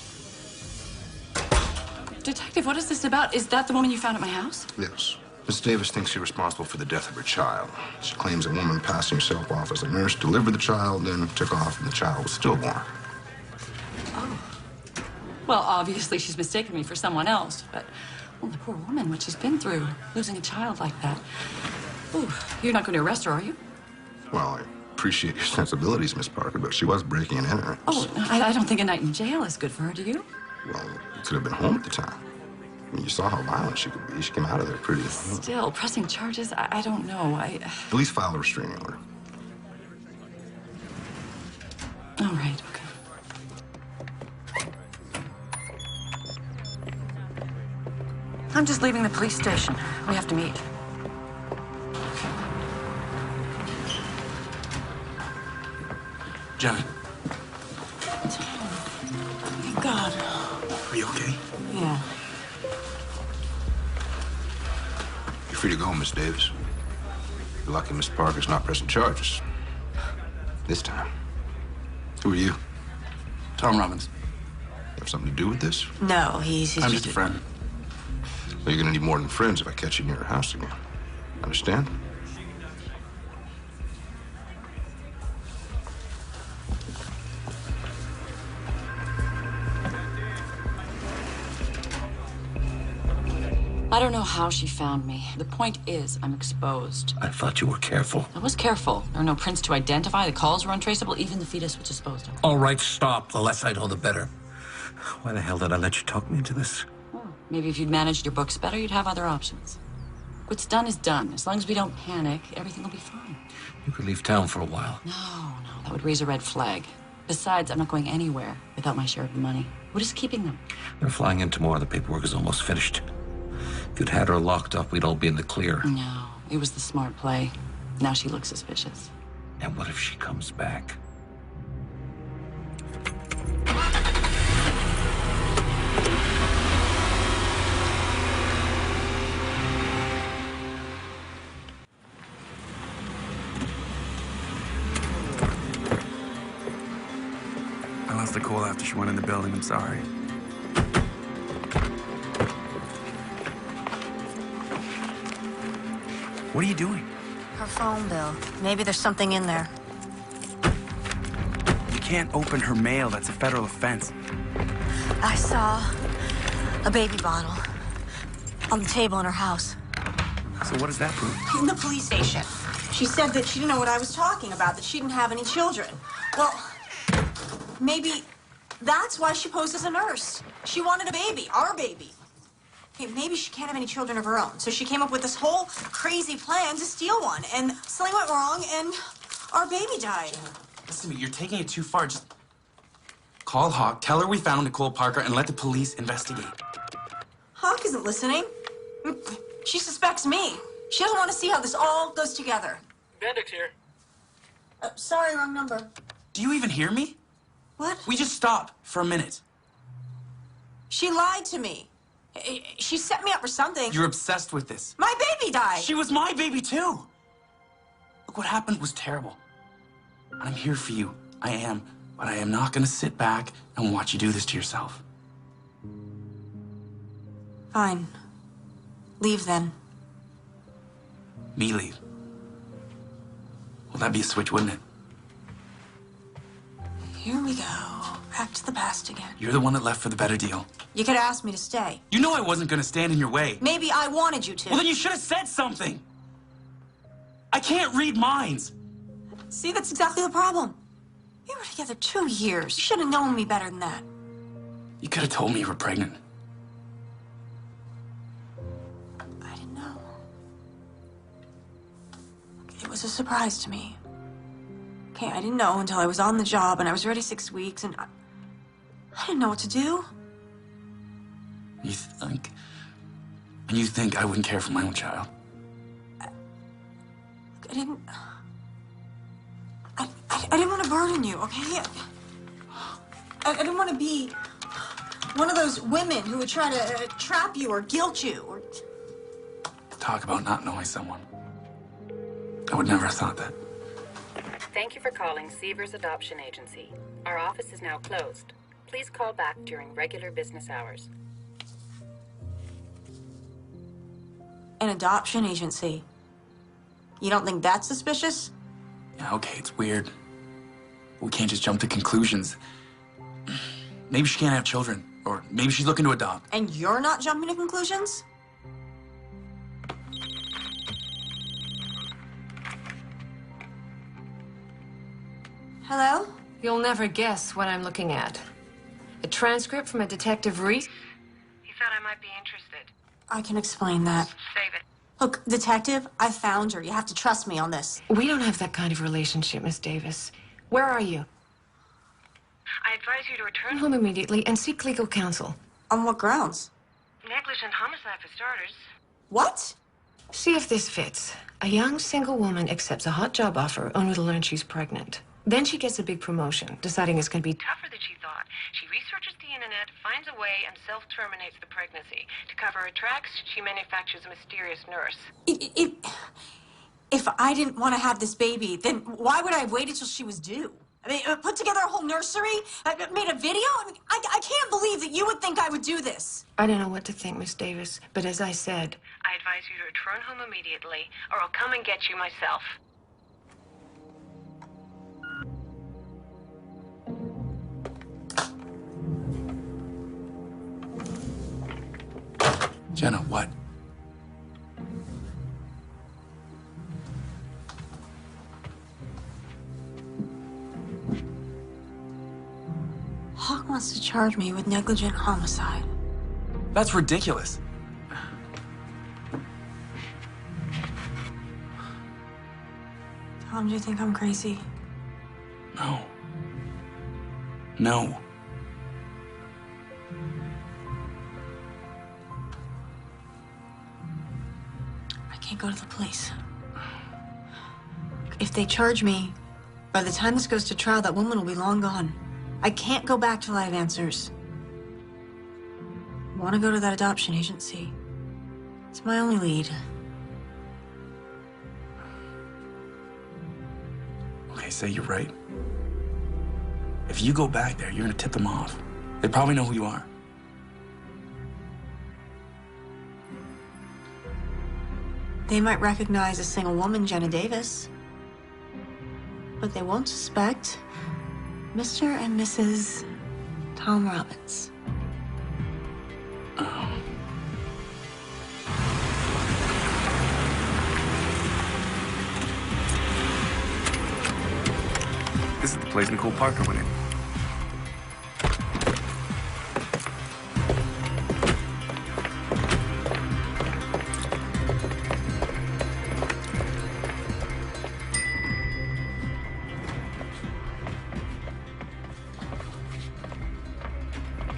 Detective, what is this about? Is that the woman you found at my house? Yes. Miss Davis thinks you're responsible for the death of her child. She claims a woman passing herself off as a nurse delivered the child, then took off, and the child was stillborn. Well, obviously she's mistaken me for someone else, but, well, the poor woman, what she's been through, losing a child like that. Ooh, you're not going to arrest her, are you? Well, I appreciate your sensibilities, Miss Parker, but she was breaking and entering. Oh, I don't think a night in jail is good for her, do you? Well, you could have been home at the time. I mean, you saw how violent she could be. She came out of there pretty... Still, pressing charges, I don't know. At least file a restraining order. All right, okay. I'm just leaving the police station. We have to meet. Johnny, Thank God. are you okay? Yeah. You're free to go, Miss Davis. You're lucky Miss Parker's not pressing charges. This time. Who are you? Tom Robbins. You have something to do with this? No, he's I'm just a friend. Well, you're gonna need more than friends if I catch you near your house again. Understand? I don't know how she found me. The point is, I'm exposed. I thought you were careful. I was careful. There are no prints to identify. The calls were untraceable. Even the fetus was disposed of. All right, stop. The less I know, the better. Why the hell did I let you talk me into this? Oh, maybe if you'd managed your books better, you'd have other options. What's done is done. As long as we don't panic, everything will be fine. You could leave town for a while. No, that would raise a red flag. Besides, I'm not going anywhere without my share of the money. What is keeping them? They're flying in tomorrow. The paperwork is almost finished. If you'd had her locked up, we'd all be in the clear. No, it was the smart play. Now she looks suspicious. And what if she comes back? I lost Nicole after she went in the building. I'm sorry. What are you doing? Her phone bill. Maybe there's something in there. You can't open her mail. That's a federal offense. I saw a baby bottle on the table in her house. So what does that prove? In the police station. She said that she didn't know what I was talking about, that she didn't have any children. Well, maybe that's why she posed as a nurse. She wanted a baby, our baby. Hey, maybe she can't have any children of her own. So she came up with this whole crazy plan to steal one. And something went wrong, and our baby died. Listen to me, you're taking it too far. Just call Hawk, tell her we found Nicole Parker, and let the police investigate. Hawk isn't listening. She suspects me. She doesn't want to see how this all goes together. Bendix here. Sorry, wrong number. Do you even hear me? What? We just stop for a minute. She lied to me. She set me up for something. You're obsessed with this. My baby died. She was my baby, too. Look, what happened was terrible. I'm here for you. I am. But I am not going to sit back and watch you do this to yourself. Fine. Leave then. Me leave. Well, that'd be a switch, wouldn't it? Here we go. Back to the past again. You're the one that left for the better deal. You could ask me to stay. You know I wasn't going to stand in your way. Maybe I wanted you to. Well, then you should have said something. I can't read minds. See, that's exactly the problem. We were together 2 years. You should have known me better than that. You could have told me you were pregnant. I didn't know. It was a surprise to me. Okay, I didn't know until I was on the job and I was ready 6 weeks and I didn't know what to do. You think I wouldn't care for my own child? I didn't want to burden you, okay? I didn't want to be one of those women who would try to trap you or guilt you or... Talk about not knowing someone. I would never have thought that. Thank you for calling Seavers Adoption Agency. Our office is now closed. Please call back during regular business hours. An adoption agency. You don't think that's suspicious? Yeah, okay, it's weird. We can't just jump to conclusions. Maybe she can't have children, or maybe she's looking to adopt. And you're not jumping to conclusions? Hello? You'll never guess what I'm looking at. A transcript from a Detective Reese. He said I might be interested. I can explain that. Save it. Look, Detective, I found her. You have to trust me on this. We don't have that kind of relationship, Miss Davis. Where are you? I advise you to return Home immediately and seek legal counsel. On what grounds? Negligent homicide for starters. What? See if this fits. A young single woman accepts a hot job offer only to learn she's pregnant. Then she gets a big promotion, deciding it's going to be Tougher than she thought. She researches the internet, finds a way, and self-terminates the pregnancy. To cover her tracks, she manufactures a mysterious nurse. If I didn't want to have this baby, then why would I have waited till she was due? I mean, put together a whole nursery, made a video? I mean, I can't believe that you would think I would do this. I don't know what to think, Miss Davis, but as I said... I advise you to return home immediately, or I'll come and get you myself. Jenna, what? wants to charge me with negligent homicide. That's ridiculous. Tom, do you think I'm crazy? No. No. I can't go to the police. If they charge me, by the time this goes to trial, that woman will be long gone. I can't go back till I have answers. I want to go to that adoption agency. It's my only lead. Okay, say you're right. If you go back there, you're gonna tip them off. They probably know who you are. They might recognize a single woman, Jenna Davis. But they won't suspect Mr. and Mrs. Tom Robbins. This is the place Nicole Parker went in.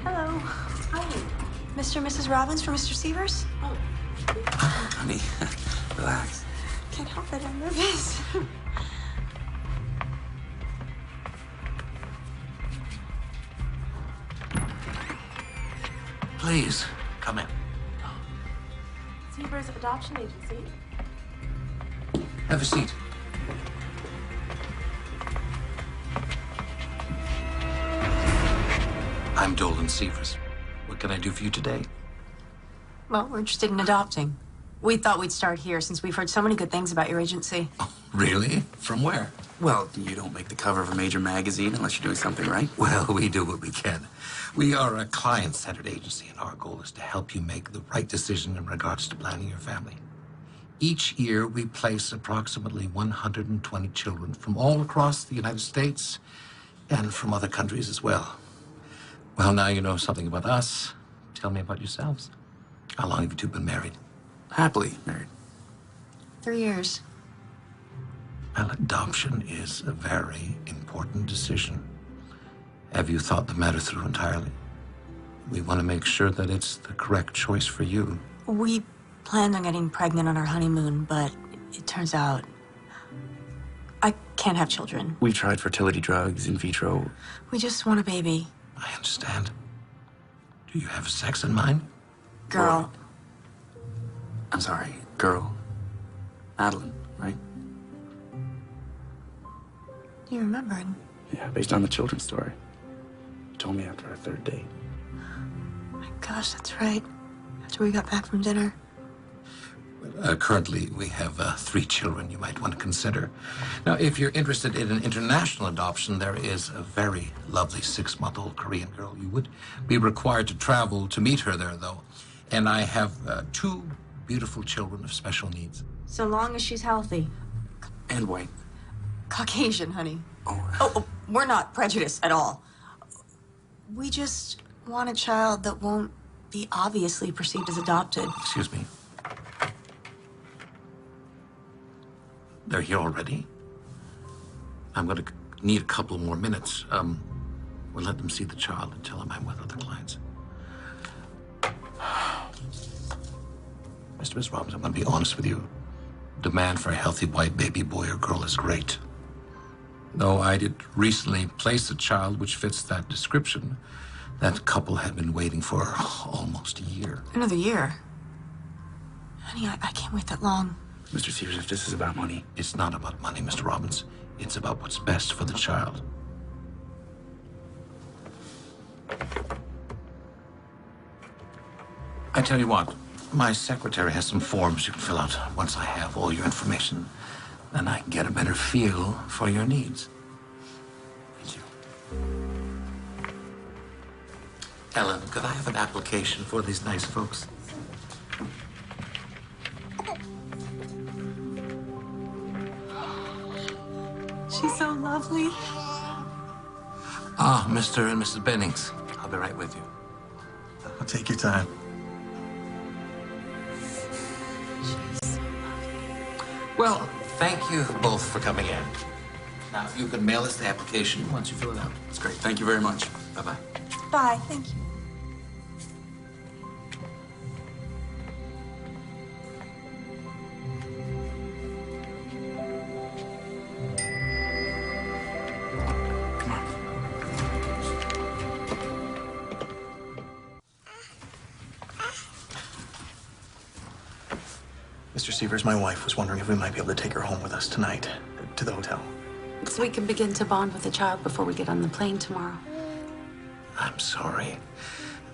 Hello. Hi. Mr. and Mrs. Robbins for Mr. Severs? Oh. Honey, relax. Can't help it, I'm nervous. Please, come in. Severs Adoption Agency. Have a seat. I'm Dolan Severs. What can I do for you today? Well, we're interested in adopting. We thought we'd start here since we've heard so many good things about your agency. Really? From where? Well, you don't make the cover of a major magazine unless you're doing something right. Well, we do what we can. We are a client-centered agency, and our goal is to help you make the right decision in regards to planning your family. Each year, we place approximately 120 children from all across the United States and from other countries as well. Well, now you know something about us. Tell me about yourselves. How long have you two been married? Happily married. 3 years. Well, adoption is a very important decision. Have you thought the matter through entirely? We want to make sure that it's the correct choice for you. We planned on getting pregnant on our honeymoon, but it turns out I can't have children. We've tried fertility drugs, in vitro. We just want a baby. I understand. Do you have sex in mind? Girl. I'm sorry, girl. Madeline, right? You remembered? Yeah, based on the children's story. You told me after our third date. My gosh, that's right. After we got back from dinner. Currently, we have 3 children you might want to consider. Now, if you're interested in an international adoption, there is a very lovely 6-month-old Korean girl. You would be required to travel to meet her there, though. And I have 2 beautiful children of special needs. So long as she's healthy. And white. Caucasian, honey. Oh, we're not prejudiced at all. We just want a child that won't be obviously perceived as adopted. Excuse me. They're here already? I'm going to need a couple more minutes. We'll let them see the child and tell them I'm with other clients. Mr. Miss Robbins, I'm going to be honest with you. Demand for a healthy white baby boy or girl is great. Though I did recently place a child which fits that description, that couple had been waiting for almost a year. Another year? Honey, I can't wait that long. Mr. Severs, if this is about money... It's not about money, Mr. Robbins. It's about what's best for the child. I tell you what, my secretary has some forms you can fill out. Once I have all your information, then I can get a better feel for your needs. Thank you. Ellen, could I have an application for these nice folks? She's so lovely. Ah, Mr. and Mrs. Bennings. be right with you. I'll take your time. Well, thank you both for coming in. Now, you can mail us the application once you fill it out. That's great. Thank you very much. Bye-bye. Bye. Thank you. Mr. Severs, my wife was wondering if we might be able to take her home with us tonight to the hotel. So we can begin to bond with the child before we get on the plane tomorrow. I'm sorry.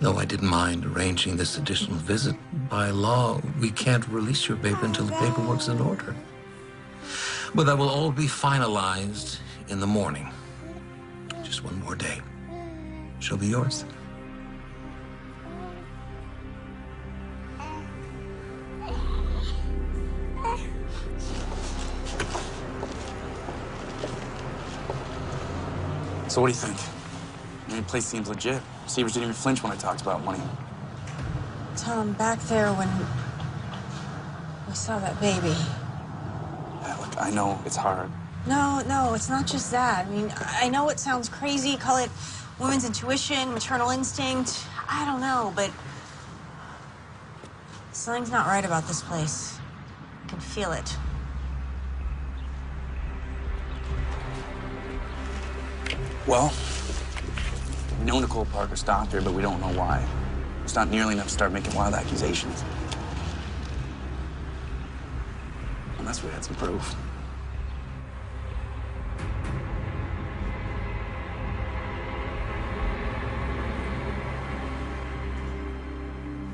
Though I didn't mind arranging this additional visit, by law, we can't release your baby until the paperwork's in order. But that will all be finalized in the morning. Just one more day. She'll be yours. So what do you think? I mean, the place seems legit. Severs didn't even flinch when I talked about money. Tom, back there when we saw that baby. Yeah, look, I know it's hard. No, it's not just that. I mean, I know it sounds crazy. Call it women's intuition, maternal instinct. I don't know, but something's not right about this place. I can feel it. Well, we know Nicole Parker stopped her, but we don't know why. It's not nearly enough to start making wild accusations. Unless we had some proof.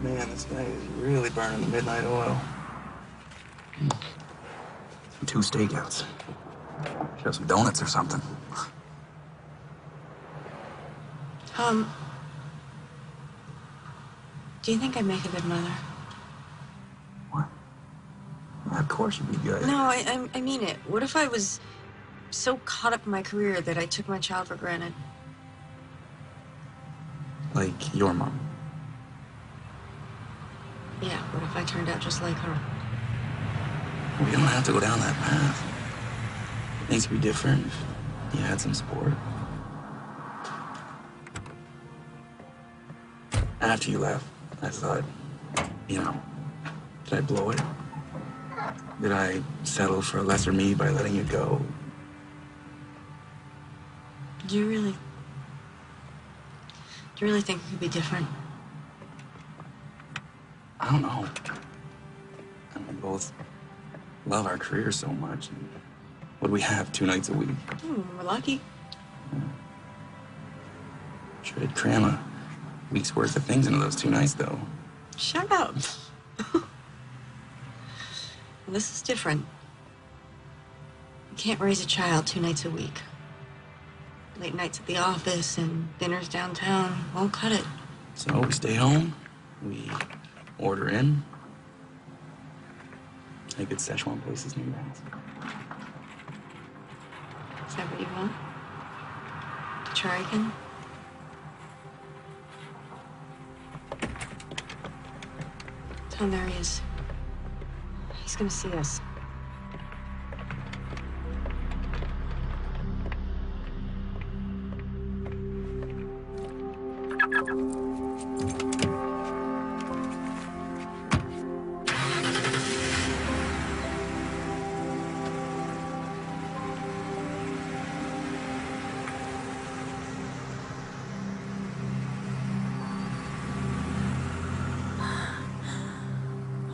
Man, this guy is really burning the midnight oil. 2 stakeouts. Should have some donuts or something. Do you think I'd make a good mother? What? Yeah, of course you'd be good. No, I mean it. What if I was so caught up in my career that I took my child for granted? Like your mom. Yeah, what if I turned out just like her? We don't have to go down that path. Things could be different if you had some support. After you left, I thought, you know, did I blow it? Did I settle for a lesser me by letting you go? Do you really think it could be different? I don't know. And we both love our careers so much. And what do we have 2 nights a week? We're lucky. Sure did cram a week's worth of things into those 2 nights, though. Shut up. This is different. You can't raise a child 2 nights a week. Late nights at the office and dinners downtown won't cut it. So we stay home, we order in. A good Szechuan places near your house. Is that what you want? To try again? Tom, there he is. He's gonna see us.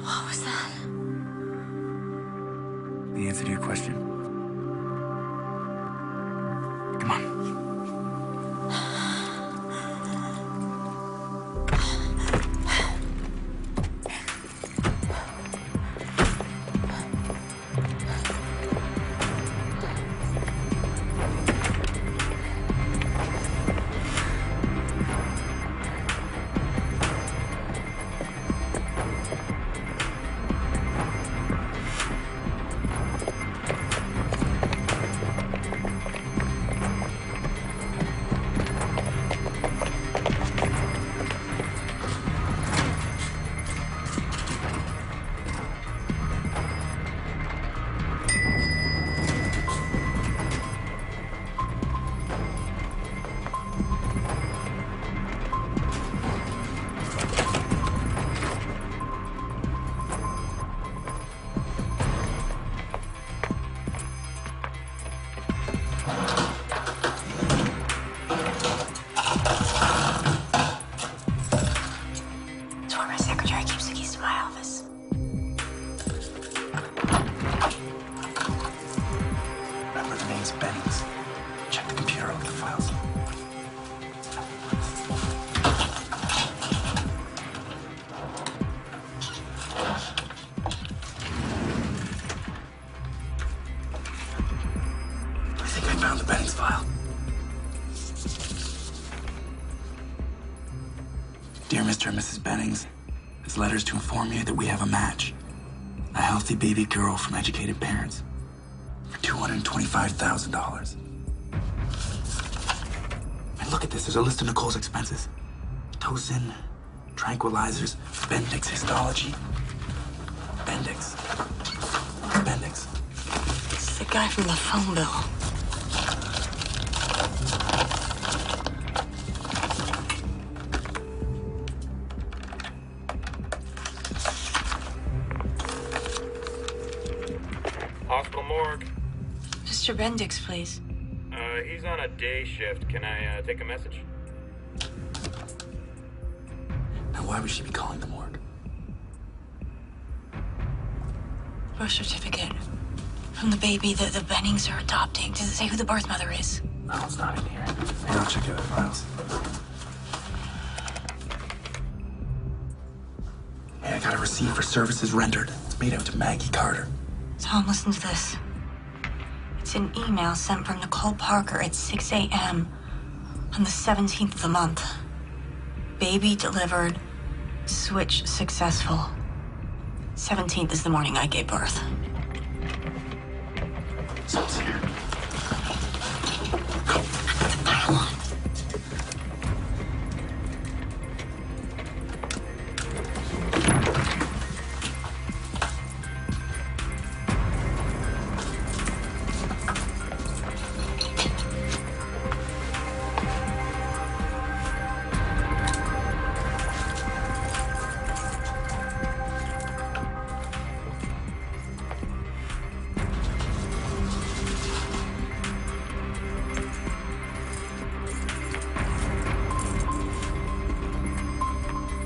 What was that? The answer to your question. Come on. name's Bennings. Check the computer, look at the files. I think I found the Bennings file. Dear Mr. and Mrs. Bennings, this letter is to inform you that we have a match. A healthy baby girl from educated parents for $225,000. And look at this, there's a list of Nicole's expenses. Tocin, tranquilizers, Bendix histology. Bendix. Bendix. It's the guy from the phone bill. Hospital morgue. Mr. Bendix, please. He's on a day shift. Can I take a message? Now, why would she be calling the morgue? Birth certificate from the baby that the Bennings are adopting. Does it say who the birth mother is? No, it's not in here. Hey, I'll check the other files. Hey, I got a receipt for services rendered. It's made out to Maggie Carter. Tom, listen to this. It's an email sent from Nicole Parker at 6 a.m. on the 17th of the month. Baby delivered. Switch successful. 17th is the morning I gave birth. Someone's here.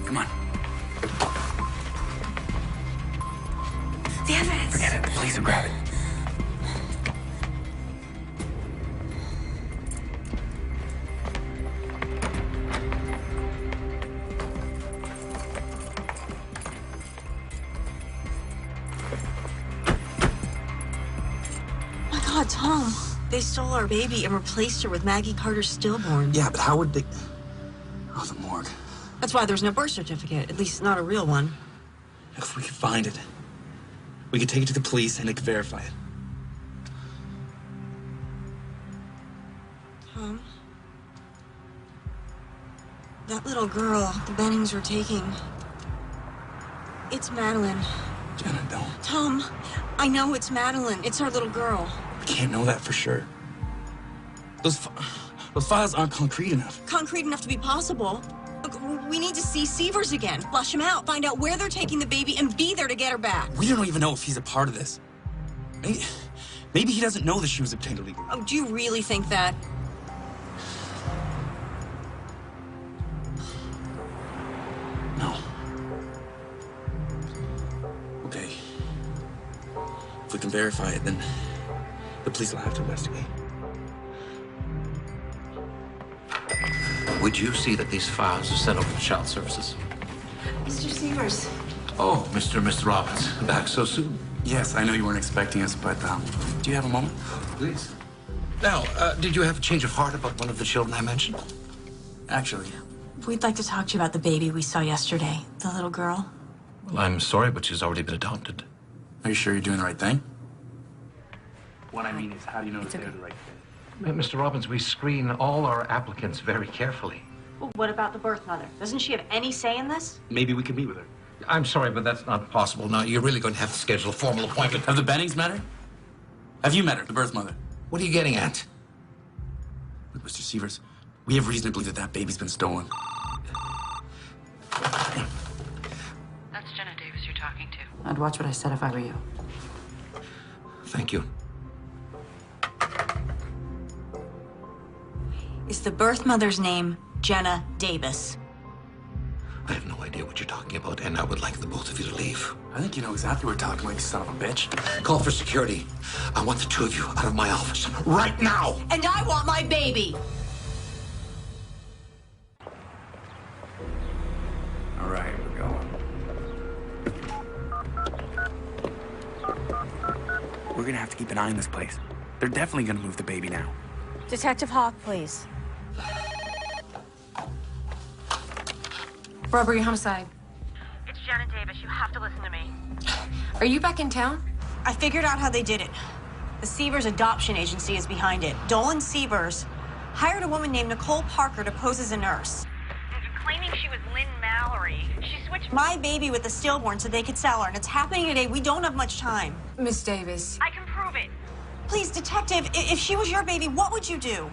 Come on. The evidence. Forget it. The police will grab it. My God, Tom. They stole our baby and replaced her with Maggie Carter's stillborn. Yeah, but how would they... Oh, the morgue. That's why there's no birth certificate, at least not a real one. If we could find it, we could take it to the police and they could verify it. Tom? That little girl the Bennings were taking... It's Madeline. Jenna, don't. Tom, I know it's Madeline. It's our little girl. We can't know that for sure. Those files aren't concrete enough. Concrete enough to be possible. Look, we need to see Severs again. Flush him out. Find out where they're taking the baby and be there to get her back. We don't even know if he's a part of this. Maybe he doesn't know that she was obtained illegally. Oh, do you really think that? No. Okay. If we can verify it, then the police will have to investigate. Would you see that these files are sent over to Child Services? Mr. Severs. Oh, Mr. and Mrs. Robbins, back so soon? Yes, I know you weren't expecting us, but do you have a moment? Please. Now, did you have a change of heart about one of the children I mentioned? Actually. We'd like to talk to you about the baby we saw yesterday, the little girl. Well, I'm sorry, but she's already been adopted. Are you sure you're doing the right thing? What I mean is, how do you know that they're the right thing? Mr. Robbins, we screen all our applicants very carefully. Well, what about the birth mother? Doesn't she have any say in this? Maybe we can meet with her. I'm sorry, but that's not possible. Now, you're really going to have to schedule a formal appointment. Have the Bennings met her? Have you met her, the birth mother? What are you getting at? Look, Mr. Severs, we have reason to believe that that baby's been stolen. That's Jenna Davis you're talking to. I'd watch what I said if I were you. Thank you. Is the birth mother's name Jenna Davis? I have no idea. idea what you're talking about, and I would like the both of you to leave. I think you know exactly what we're talking about, you son of a bitch. Call for security. I want the two of you out of my office right now. And I want my baby. All right, we're going. We're gonna have to keep an eye on this place. They're definitely gonna move the baby now. Detective Hawk, please. Robbery, homicide. It's Janet Davis. You have to listen to me. Are you back in town? I figured out how they did it. The Sievers Adoption Agency is behind it. Dolan Sievers hired a woman named Nicole Parker to pose as a nurse. Claiming she was Lynn Mallory. She switched My baby with the stillborn so they could sell her, and it's happening today. We don't have much time. Miss Davis. I can prove it. Please, detective, if she was your baby, what would you do?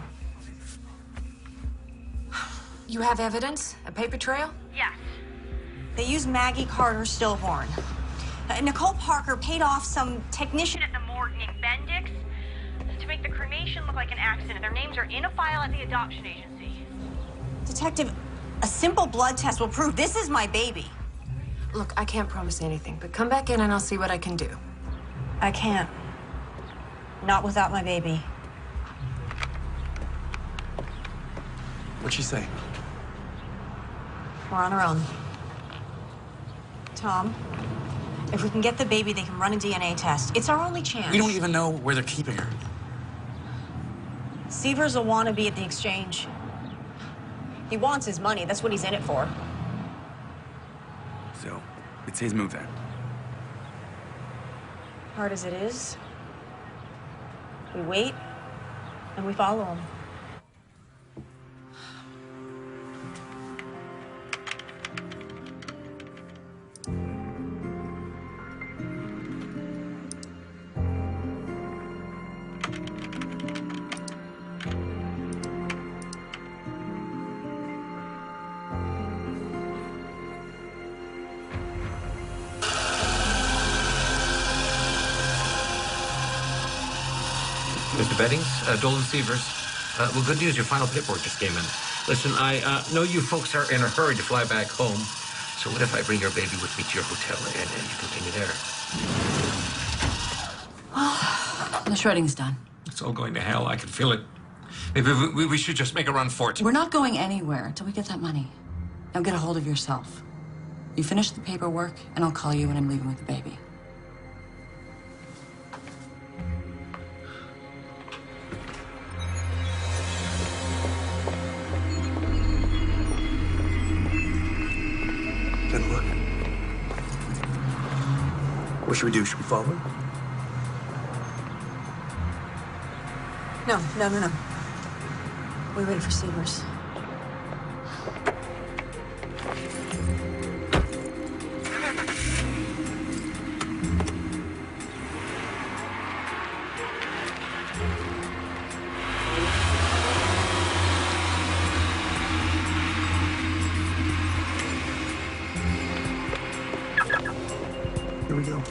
You have evidence? A paper trail? Yes. They used Maggie Carter Stillborn. Nicole Parker paid off some technician At the morgue named Bendix to make the cremation look like an accident. Their names are in a file at the adoption agency. Detective, a simple blood test will prove this is my baby. Look, I can't promise anything, but come back in and I'll see what I can do. I can't. Not without my baby. What'd she say? We're on our own. Tom, if we can get the baby, they can run a DNA test. It's our only chance. We don't even know where they're keeping her. Sievers will want to be at the exchange. He wants his money. That's what he's in it for. So, it's his move then. Hard as it is, we wait and we follow him. Mr. Beddings, Dolan Sievers. Well, good news, your final paperwork just came in. Listen, I know you folks are in a hurry to fly back home. So what if I bring your baby with me to your hotel and you continue there? Well, the shredding's done. It's all going to hell. I can feel it. Maybe we should just make a run for it. We're not going anywhere until we get that money. Now get a hold of yourself. You finish the paperwork, and I'll call you when I'm leaving with the baby. Doesn't work. What should we do? Should we follow him? No. We wait for Sievers. Here we go.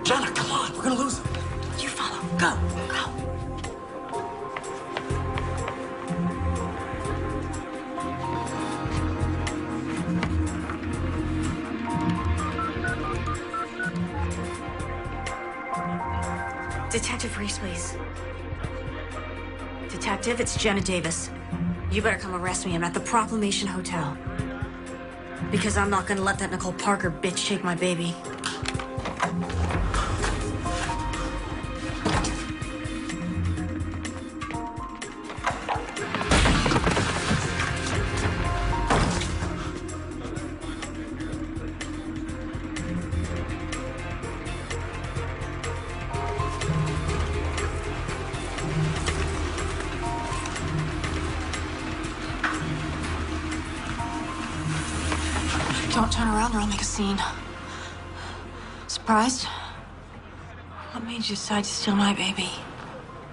Jenna, come on. We're gonna lose him. You follow. Go. Go. Detective Reese, please. Detective, it's Jenna Davis. You better come arrest me. I'm at the Proclamation Hotel. Because I'm not gonna let that Nicole Parker bitch take my baby. Don't turn around or I'll make a scene. Surprised? What made you decide to steal my baby?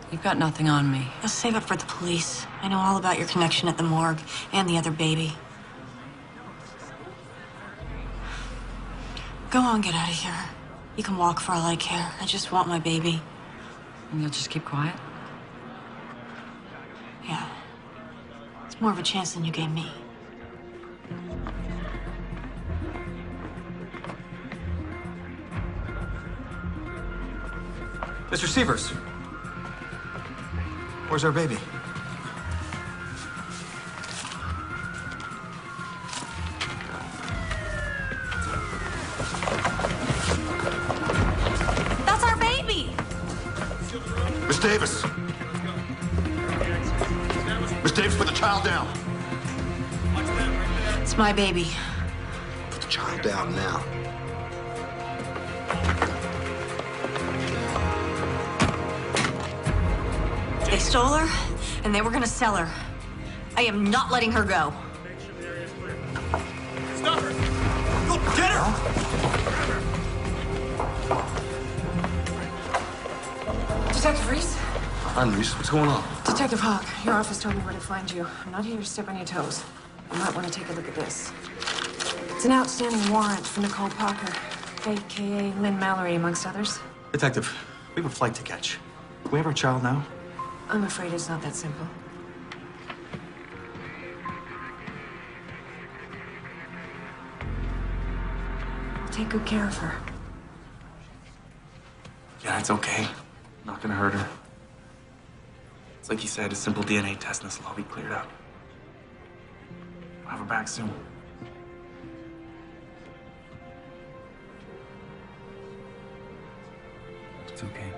You've got nothing on me. I'll save it for the police. I know all about your connection at the morgue and the other baby. Go on, get out of here. You can walk for all I care. I just want my baby. And you'll just keep quiet? Yeah. It's more of a chance than you gave me. Mr. Sievers. Where's our baby? That's our baby! Miss Davis! Miss Davis, put the child down. It's my baby. Put the child down now. They stole her, and they were gonna sell her. I am not letting her go. Stop her! Go get her! Detective Reese? I'm Reese. What's going on? Detective Hawk, your office told me where to find you. I'm not here to step on your toes. You might want to take a look at this. It's an outstanding warrant for Nicole Parker, a.k.a. Lynn Mallory, amongst others. Detective, we have a flight to catch. Do we have our child now? I'm afraid it's not that simple. Take good care of her. Yeah, it's okay. Not gonna hurt her. It's like you said, a simple DNA test and this will all be cleared up. We'll have her back soon. It's okay.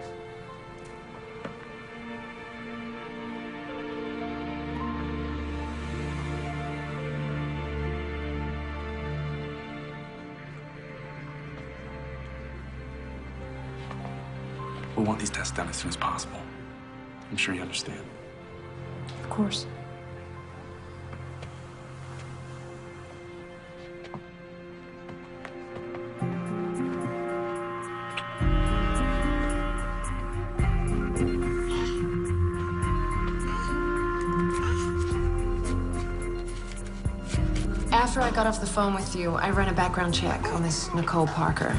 We'll want these tests done as soon as possible. I'm sure you understand. Of course. After I got off the phone with you, I ran a background check on this Nicole Parker.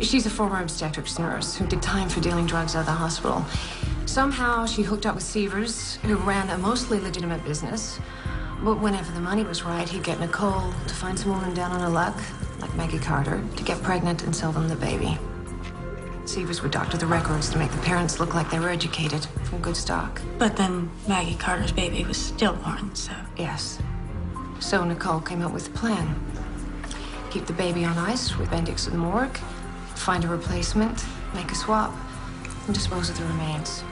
She's a former obstetrics nurse who did time for dealing drugs out of the hospital. Somehow she hooked up with Sievers, who ran a mostly legitimate business. But whenever the money was right, he'd get Nicole to find some woman down on her luck, like Maggie Carter, to get pregnant and sell them the baby. Sievers would doctor the records to make the parents look like they were educated, from good stock. But then Maggie Carter's baby was stillborn, so... Yes. So Nicole came up with a plan. Keep the baby on ice with Bendix at the morgue, find a replacement, make a swap, and dispose of the remains.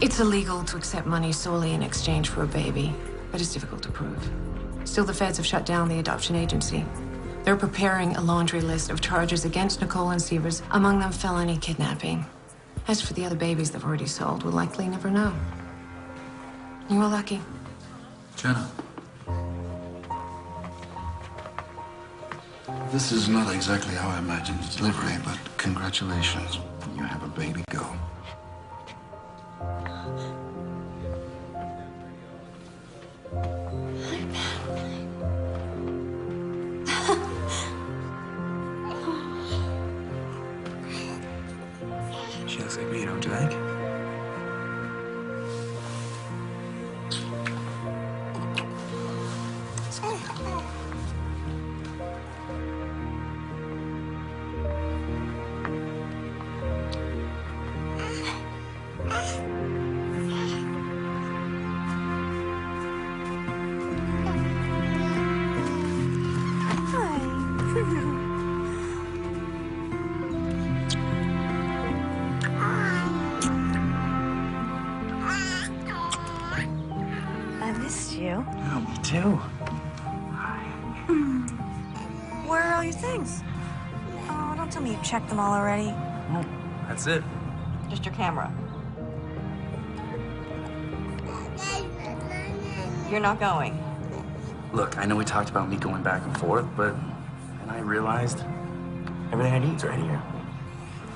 It's illegal to accept money solely in exchange for a baby, but it's difficult to prove. Still, the feds have shut down the adoption agency. They're preparing a laundry list of charges against Nicole and Sievers, among them felony kidnapping. As for the other babies they've already sold, we'll likely never know. You were lucky. Jenna. This is not exactly how I imagined the delivery, but congratulations. You have a baby girl. She looks like me, don't you think? I missed you. Oh, me too. Where are all your things? Oh, don't tell me you checked them all already. Oh, that's it. Just your camera. You're not going. Look, I know we talked about me going back and forth, but then I realized everything I need is right here.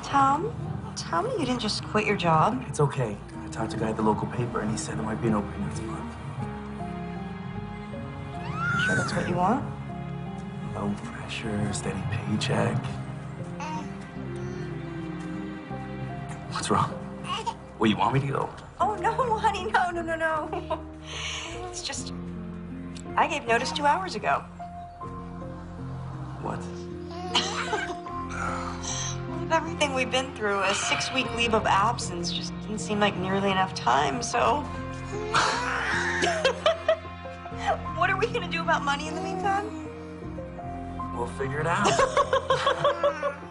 Tom, tell me you didn't just quit your job. It's okay. I talked to a guy at the local paper, and he said there might be an opening next month. Sure that's what you want? No pressure, steady paycheck. What's wrong? Well, you want me to go? Oh, no, honey, no. It's just, I gave notice 2 hours ago. What? With everything we've been through, a 6-week leave of absence just didn't seem like nearly enough time, so... What are we gonna do about money in the meantime? We'll figure it out.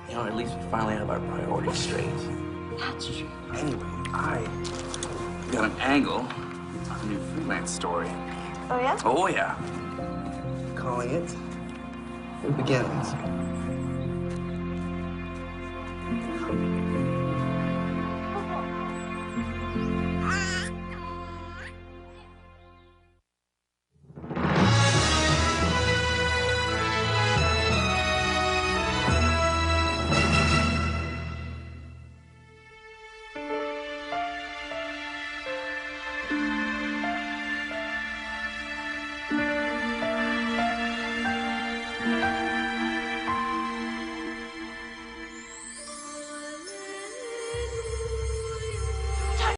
You know, at least we finally have our priorities straight. That's true. Anyway, I got an angle on a new freelance story. Oh, yeah? Oh, yeah. Calling it The Beginnings.